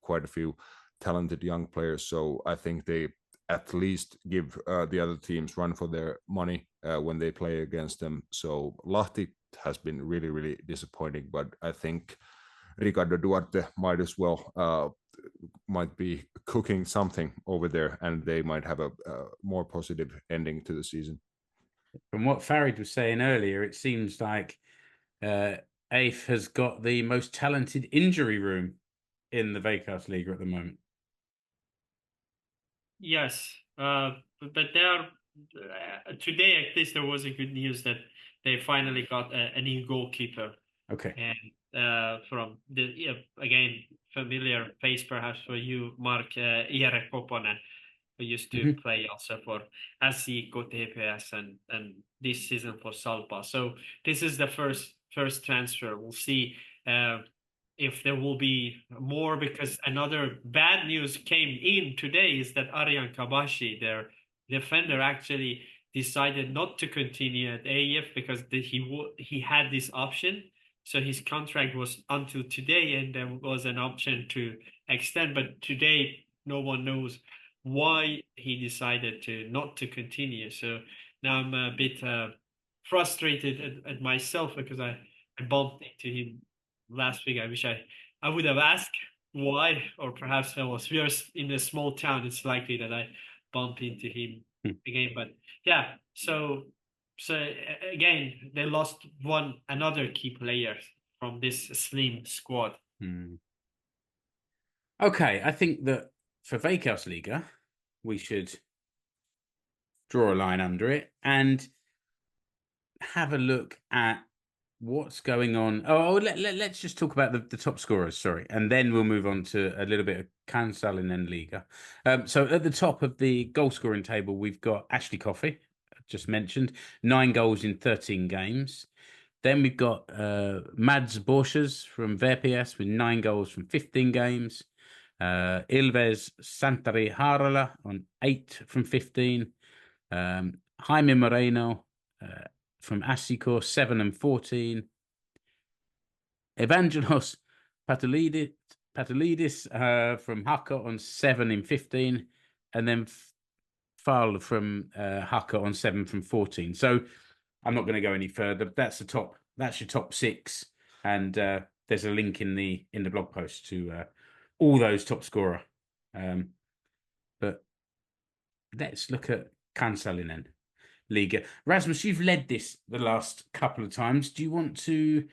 quite a few talented young players. So I think they at least give the other teams run for their money when they play against them. So Lahti has been really, really disappointing, but I think Ricardo Duarte might as well might be cooking something over there, and they might have a more positive ending to the season. From what Farid was saying earlier, it seems like EIF has got the most talented injury room in the Veikkausliiga at the moment. Yes, but they are today. At least there was a good news that they finally got a new goalkeeper. Okay. And from the again familiar face perhaps for you, Mark Jere Koponen, who used to play also for SJK TPS and this season for Salpa. So this is the first transfer. We'll see if there will be more, because another bad news came in today is that Arjan Kabashi, their defender, actually decided not to continue at EIF because he had this option. So his contract was until today, and there was an option to extend. But today, no one knows why he decided not to continue. So now I'm a bit frustrated at myself because I bumped into him last week. I wish I would have asked why, or perhaps we are in a small town. It's likely that I bump into him again. But yeah, so again, they lost another key player from this slim squad. Okay, I think that for Veikkausliiga, we should draw a line under it and have a look at what's going on. Let's just talk about the top scorers, sorry, and then we'll move on to a little bit of Kansallinenliiga. So at the top of the goal scoring table, we've got Ashley Coffey, just mentioned, 9 goals in 13 games. Then we've got Mads Borchers from VPS with 9 goals from 15 games. Ilves Santeri Harala on 8 from 15. Jaime Moreno from SJK 7 and 14. Evangelos Patulidis from Haka on 7 in 15. And then Fal from Haka on 7 from 14. So I'm not going to go any further. That's your top 6. And there's a link in the blog post to all those top scorer. But let's look at Kansallinenliiga. Rasmus, you've led this the last couple of times. Do you want to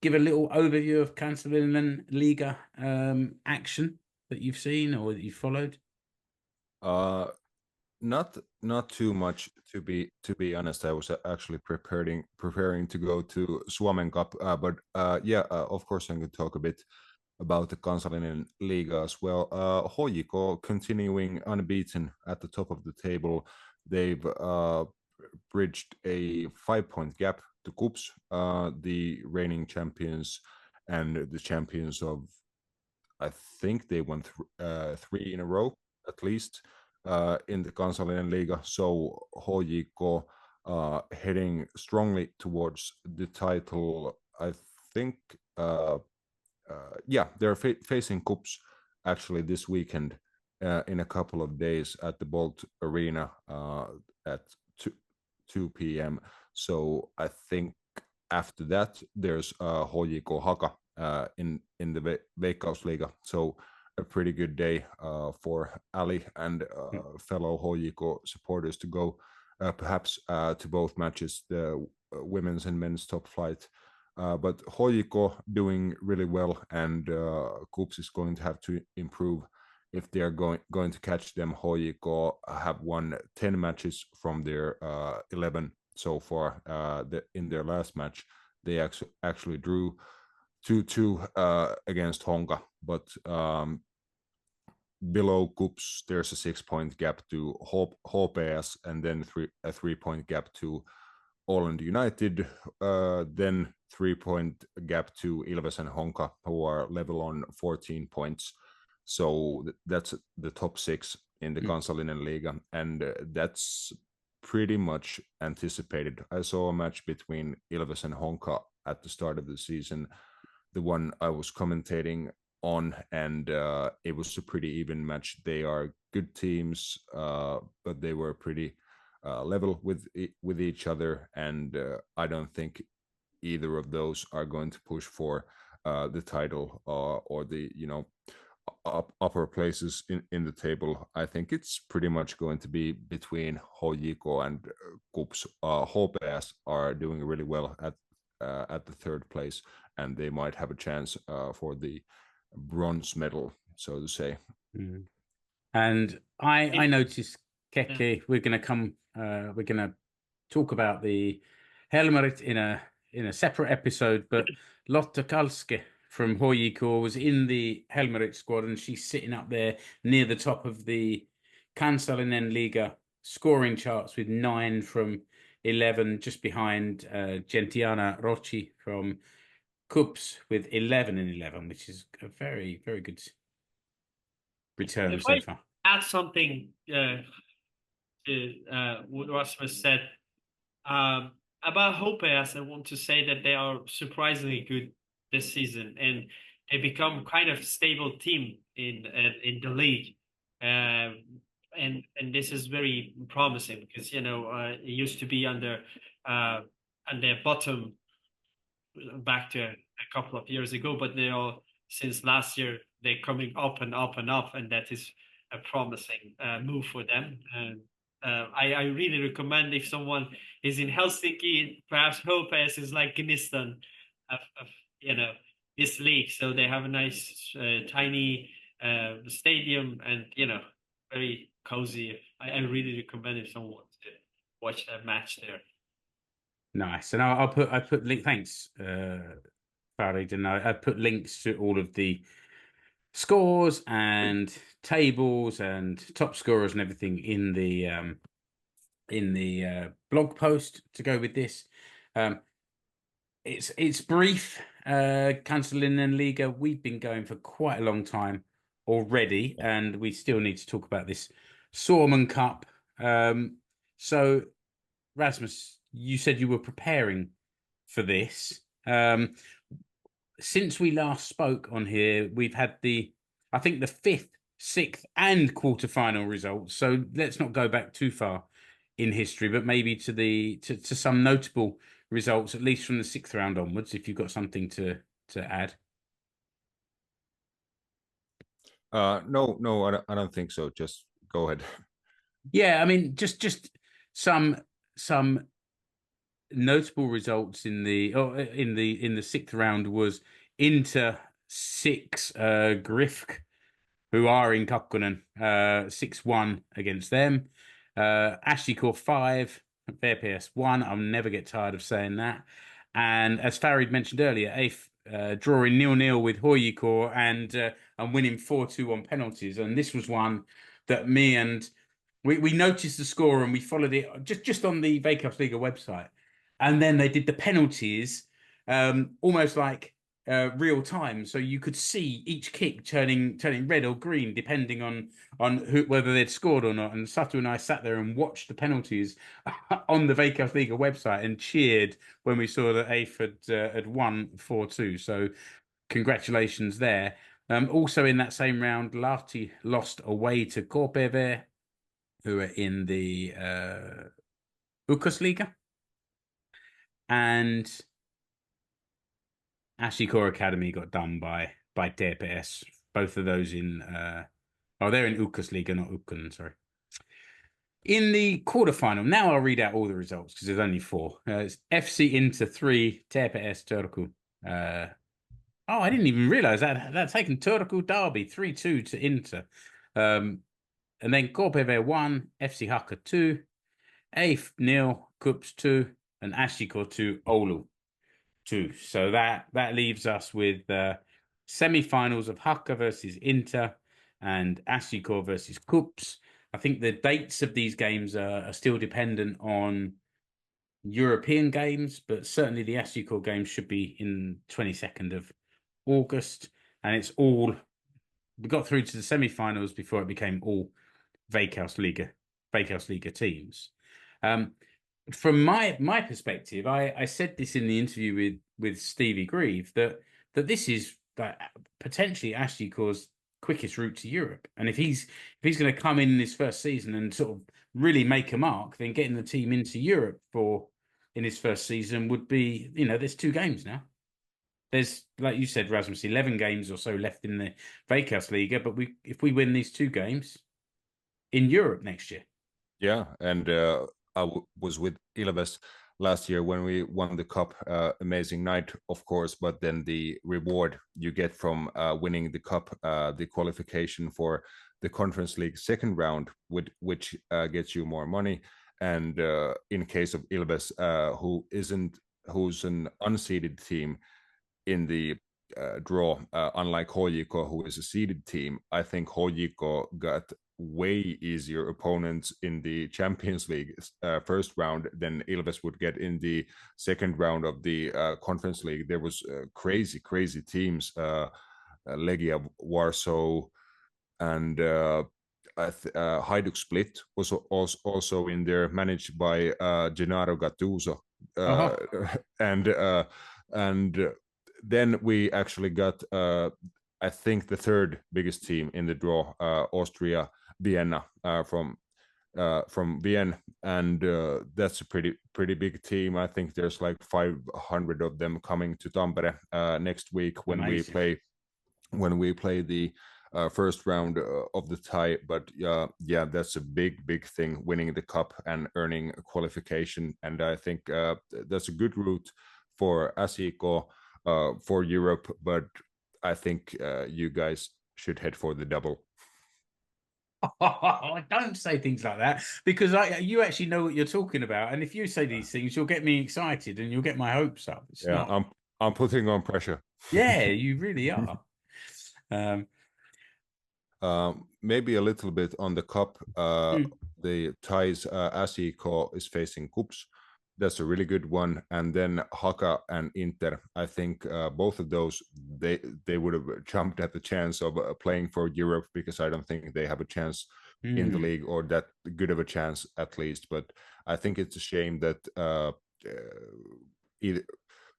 give a little overview of Kansallinenliiga action that you've seen or that you've followed? Not too much, to be honest. I was actually preparing to go to Suomen Cup, but of course I can talk a bit about the Kansallinen Liiga as well. HJK continuing unbeaten at the top of the table. They've bridged a 5-point gap to KuPS, the reigning champions and the champions of, I think they won 3 in a row at least in the Kansallinen Liiga. So HJK heading strongly towards the title. I think they're facing KuPS actually this weekend in a couple of days at the Bolt Arena at 2 p.m. So I think after that there's HJK Haka in the Veikkausliiga. So a pretty good day for Ali and fellow HJK supporters to go perhaps to both matches, the women's and men's top flight. But HJK doing really well, and KuPS is going to have to improve if they are going to catch them. HJK have won 10 matches from their 11 so far. In their last match, they actually drew 2-2 against Honka, but below KuPS there's a 6-point gap to HPS, and then a 3-point gap to Åland United, then 3-point gap to Ilves and Honka, who are level on 14 points. So that's the top 6 in the Kansallinenliiga, and that's pretty much anticipated. I saw a match between Ilves and Honka at the start of the season, the one I was commentating on, and it was a pretty even match. They are good teams, but they were pretty level with each other, and I don't think either of those are going to push for the title or the upper places in the table. I think it's pretty much going to be between HJK and KuPS. HPS are doing really well at the 3rd place, and they might have a chance for the bronze medal, so to say. And I noticed, Keke, we're gonna talk about the Helmerit in a separate episode, but Lotta Kalske from HJK was in the Helmerit squad, and she's sitting up there near the top of the Kansallinenliiga scoring charts with 9 from 11, just behind Gentiana Rocci from KuPS with 11 and 11, which is a very, very good return so far. Add something to what Rasmus said about HPS. I want to say that they are surprisingly good this season, and they become kind of stable team in the league, and this is very promising because it used to be under bottom back to a couple of years ago, but they all since last year they're coming up and up and up, and that is a promising move for them. And I really recommend, if someone is in Helsinki, perhaps HPS is like Gnistan of this league. So they have a nice tiny stadium, and very cozy. I really recommend if someone wants to watch that match there. Nice, and I put link. Thanks, Farid, and I put links to all of the scores and tables and top scorers and everything in the blog post to go with this. It's brief. Kansallinenliiga, we've been going for quite a long time already, and we still need to talk about this Suomen Cup. So, Rasmus, you said you were preparing for this. Since we last spoke on here, we've had I think the 5th, 6th, and quarterfinal results. So let's not go back too far in history, but maybe to some notable results, at least from the 6th round onwards, if you've got something to add. No, I don't think so. Just go ahead. Yeah, I mean, just some notable results in the 6th round was Inter 6, Grifk, who are in Kakkonen, 6-1 against them. SJK 5, VPS 1. I'll never get tired of saying that. And as Farid mentioned earlier, EIF drawing 0-0 with HJK and winning 4-2 on penalties. And this was one that we noticed the score and we followed it just on the Veikkausliiga website. And then they did the penalties almost like real time, so you could see each kick turning red or green depending on whether they'd scored or not. And Satu and I sat there and watched the penalties on the Veikkausliiga website and cheered when we saw that EIF had won 4-2. So congratulations there. Also in that same round, Lahti lost away to KuPS, who are in the Veikkausliiga. And SJK Academy got done by TPS. Both of those in they're in Veikkausliiga, not Ukkonen, sorry. In the quarterfinal, now I'll read out all the results because there's only 4. It's FC Inter 3, TPS Turku. I didn't even realize that's taken Turku Derby 3-2 to Inter. And then KuPS 1, FC Haka 2, EIF 0, KuPS 2, and SJK 2, Oulu 2. So that leaves us with semi-finals of Haka versus Inter and SJK versus KuPS. I think the dates of these games are still dependent on European games, but certainly the SJK games should be in 22nd of August, and it's all we got through to the semi-finals before it became all Veikkausliiga teams. From my perspective, I said this in the interview with Stevie Grieve that this is potentially SJK's quickest route to Europe, and if he's going to come in his first season and sort of really make a mark, then getting the team into Europe in his first season would be, there's 2 games now. There's, like you said, Rasmus, 11 games or so left in the Veikkausliiga, but if we win these 2 games in Europe next year. Yeah, and was with Ilves last year when we won the cup. Amazing night, of course, but then the reward you get from winning the cup, the qualification for the Conference League second round, which gets you more money. And in case of Ilves, who's an unseeded team in the draw, unlike HJK, who is a seeded team, I think HJK got way easier opponents in the Champions League first round than Ilves would get in the second round of the Conference League. There was crazy teams, Legia Warsaw and Hajduk Split was also in there, managed by Gennaro Gattuso, and then we actually got I think the third biggest team in the draw, Austria Vienna, from Vienna, and that's a pretty big team. I think there's like 500 of them coming to Tampere next week when Amazing. we play the first round of the tie. But yeah, that's a big thing, winning the cup and earning a qualification, and I think that's a good route for SJK for Europe, but I think you guys should head for the double. Oh, don't say things like that, because you actually know what you're talking about, and if you say these things, you'll get me excited and you'll get my hopes up. I'm putting on pressure. Yeah, you really are. Maybe a little bit on the cup. The ties, SJK is facing KuPS. That's a really good one. And then Haka and Inter, I think both of those, they would have jumped at the chance of playing for Europe, because I don't think they have a chance in the league, or that good of a chance at least. But I think it's a shame that either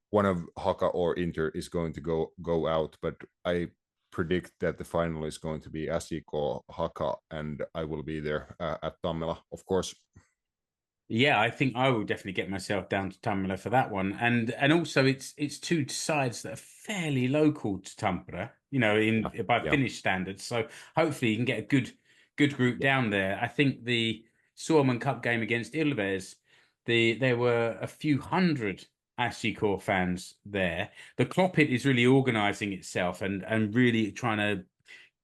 one of Haka or Inter is going to go out. But I predict that the final is going to be SJK Haka, and I will be there at Tammela, of course. Yeah, I think I will definitely get myself down to Tampere for that one, and also it's 2 sides that are fairly local to Tampere, by Finnish standards. So hopefully you can get a good group down there. I think the Suomen Cup game against Ilves, there were a few hundred SJK fans there. The Kloppit is really organising itself and really trying to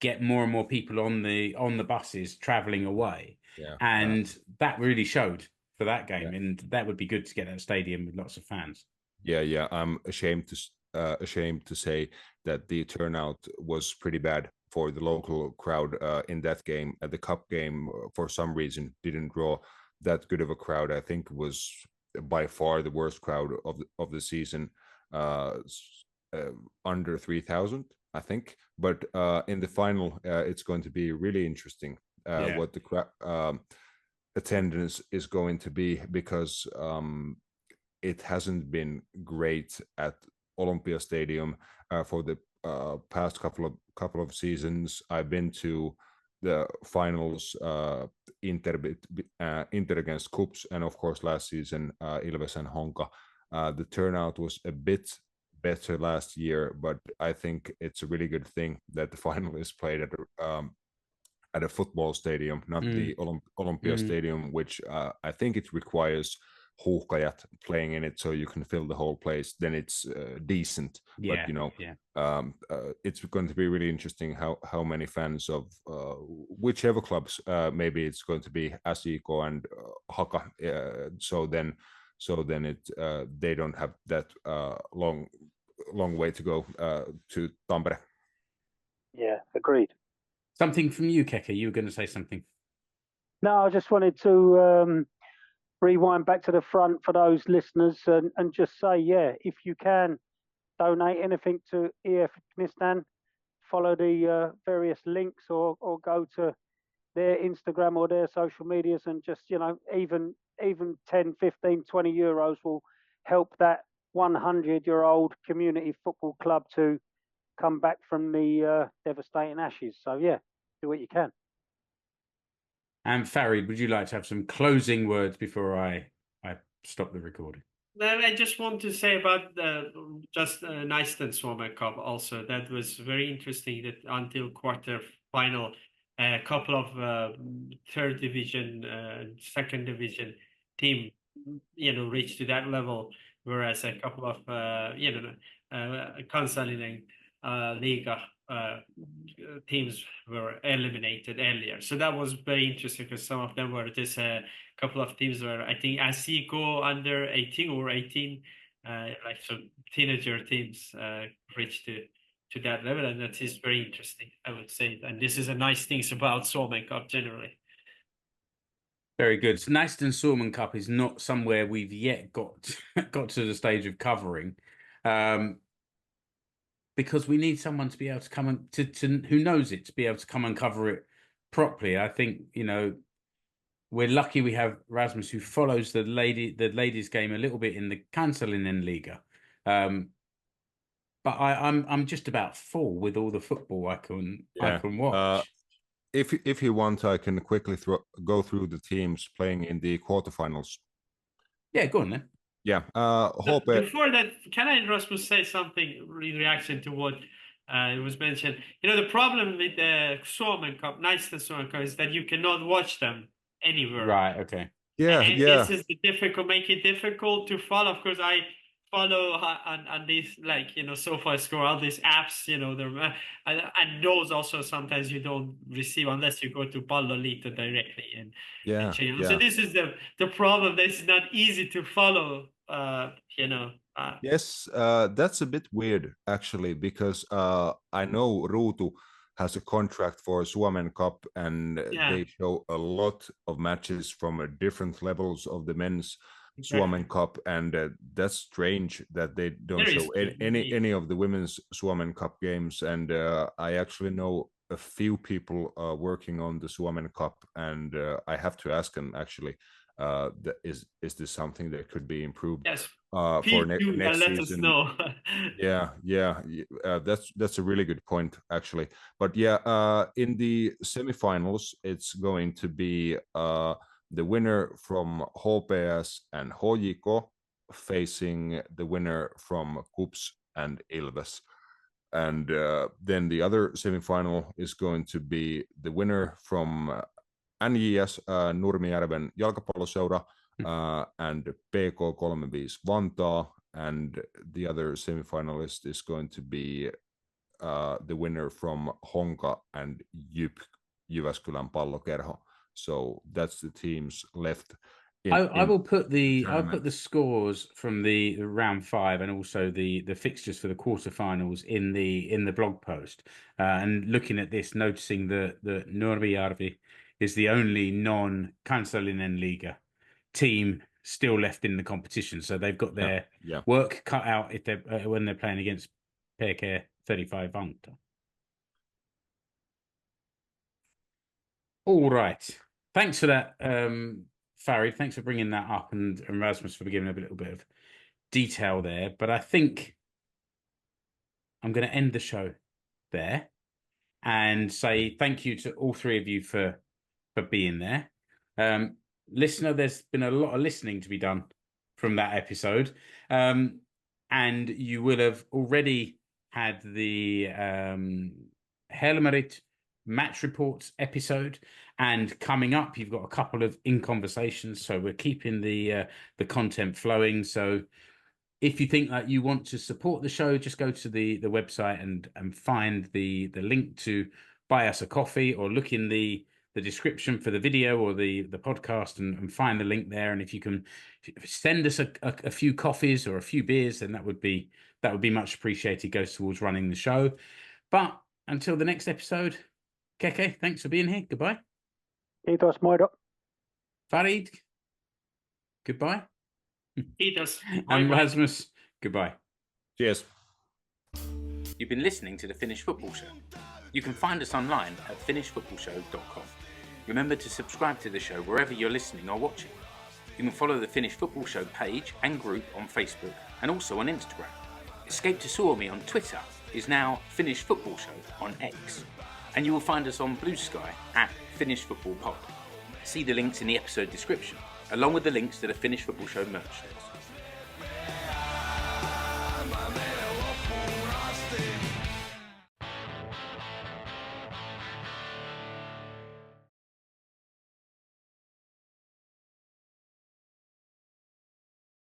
get more and more people on the buses travelling away, that really showed for that game, and that would be good to get that stadium with lots of fans. Yeah. I'm ashamed to say that the turnout was pretty bad for the local crowd in that game. At the cup game, for some reason, didn't draw that good of a crowd. I think it was by far the worst crowd of the season, under 3,000, I think. But in the final, it's going to be really interesting what the attendance is going to be, because it hasn't been great at Olympia Stadium for the past couple of seasons. I've been to the finals, Inter against KuPS, and of course last season Ilves and Honka. The turnout was a bit better last year, but I think it's a really good thing that the final is played at a football stadium, not the Olympia Stadium, which I think it requires huuhkajat playing in it so you can fill the whole place. Then it's decent. But it's going to be really interesting how many fans of whichever clubs, maybe it's going to be SJK and Haka. So then they don't have that long way to go to Tampere. Yeah, agreed. Something from you, Keke. You were going to say something. No, I just wanted to rewind back to the front for those listeners and just say, if you can donate anything to EIF Gnistan, follow the various links or go to their Instagram or their social medias and just, even 10, 15, 20 euros will help that 100-year-old community football club to come back from the devastating ashes. So, yeah, do what you can. And Farid, would you like to have some closing words before I stop the recording? I just want to say about Gnistan Suomen Cup also. That was very interesting that until quarter final, a couple of third division, second division team, reached to that level, whereas a couple of, Kansallinenliiga teams were eliminated earlier. So that was very interesting because some of them were just a couple of teams were, I think, SJK under 18 or 18, like some teenager teams reached to that level, and that is very interesting, I would say. And this is a nice thing about Suomen Cup generally. Very good. So Gnistan Suomen Cup is not somewhere we've yet got to the stage of covering, because we need someone to be able to come and to who knows it, to be able to come and cover it properly. I think we're lucky we have Rasmus, who follows the ladies game a little bit in the Kansallinenliiga. But I'm just about full with all the football I can watch. If you want, I can quickly go through the teams playing in the quarterfinals. Yeah, go on then. Yeah. Before that, can I, Rasmus, say something in reaction to what was mentioned? The problem with the Suomen Cup, Gnistan Suomen Cup, is that you cannot watch them anywhere. Right. Okay. Yeah. And this is make it difficult to follow. Of course, I follow on these, SofaScore, all these apps, and those also sometimes you don't receive unless you go to Palloliitto directly and change. So this is the problem. That it's not easy to follow. Yes, that's a bit weird actually, because I know Ruutu has a contract for Suomen Cup, and they show a lot of matches from different levels of the men's Suomen Cup, and that's strange that they don't show any of the women's Suomen Cup games. And I actually know a few people working on the Suomen Cup, and I have to ask them actually, is this something that could be improved? Yes. For next let season? us know. That's a really good point actually. But in the semifinals, it's going to be the winner from HPS and HJK facing the winner from KuPS and Ilves. And then the other semifinal is going to be the winner from NJS Nurmijärven jalkapalloseura and PK35 Vantaa, and the other semifinalist is going to be the winner from Honka and JYP Jyväskylän Pallokerho. So that's the teams left. I will put the scores from the round 5 and also the fixtures for the quarterfinals in the blog post. And looking at this, noticing that Nurmijärvi is the only non-Kansallinenliiga team still left in the competition, so they've got their work cut out if they when they're playing against PK35 Vantaa. All right, thanks for that, Farid. Thanks for bringing that up, and Rasmus for giving a little bit of detail there. But I think I'm going to end the show there and say thank you to all three of you for being there. Listener, there's been a lot of listening to be done from that episode, and you will have already had the Helmerit match reports episode, and coming up you've got a couple of In Conversations, so we're keeping the content flowing. So if you think that you want to support the show, just go to the website and find the link to buy us a coffee, or look in the description for the video or the podcast and find the link there. And if you can send us a few coffees or a few beers, then that would be much appreciated. It goes towards running the show. But until the next episode, Keke, thanks for being here. Goodbye. Kiitos, moido. Farid, goodbye. Kiitos. And Rasmus, goodbye. Cheers. You've been listening to the Finnish Football Show. You can find us online at finishfootballshow.com. Remember to subscribe to the show wherever you're listening or watching. You can follow the Finnish Football Show page and group on Facebook and also on Instagram. Escape to Suomi on Twitter is now Finnish Football Show on X. And you will find us on Blue Sky at Finnish Football Pod. See the links in the episode description, along with the links to the Finnish Football Show merch stores.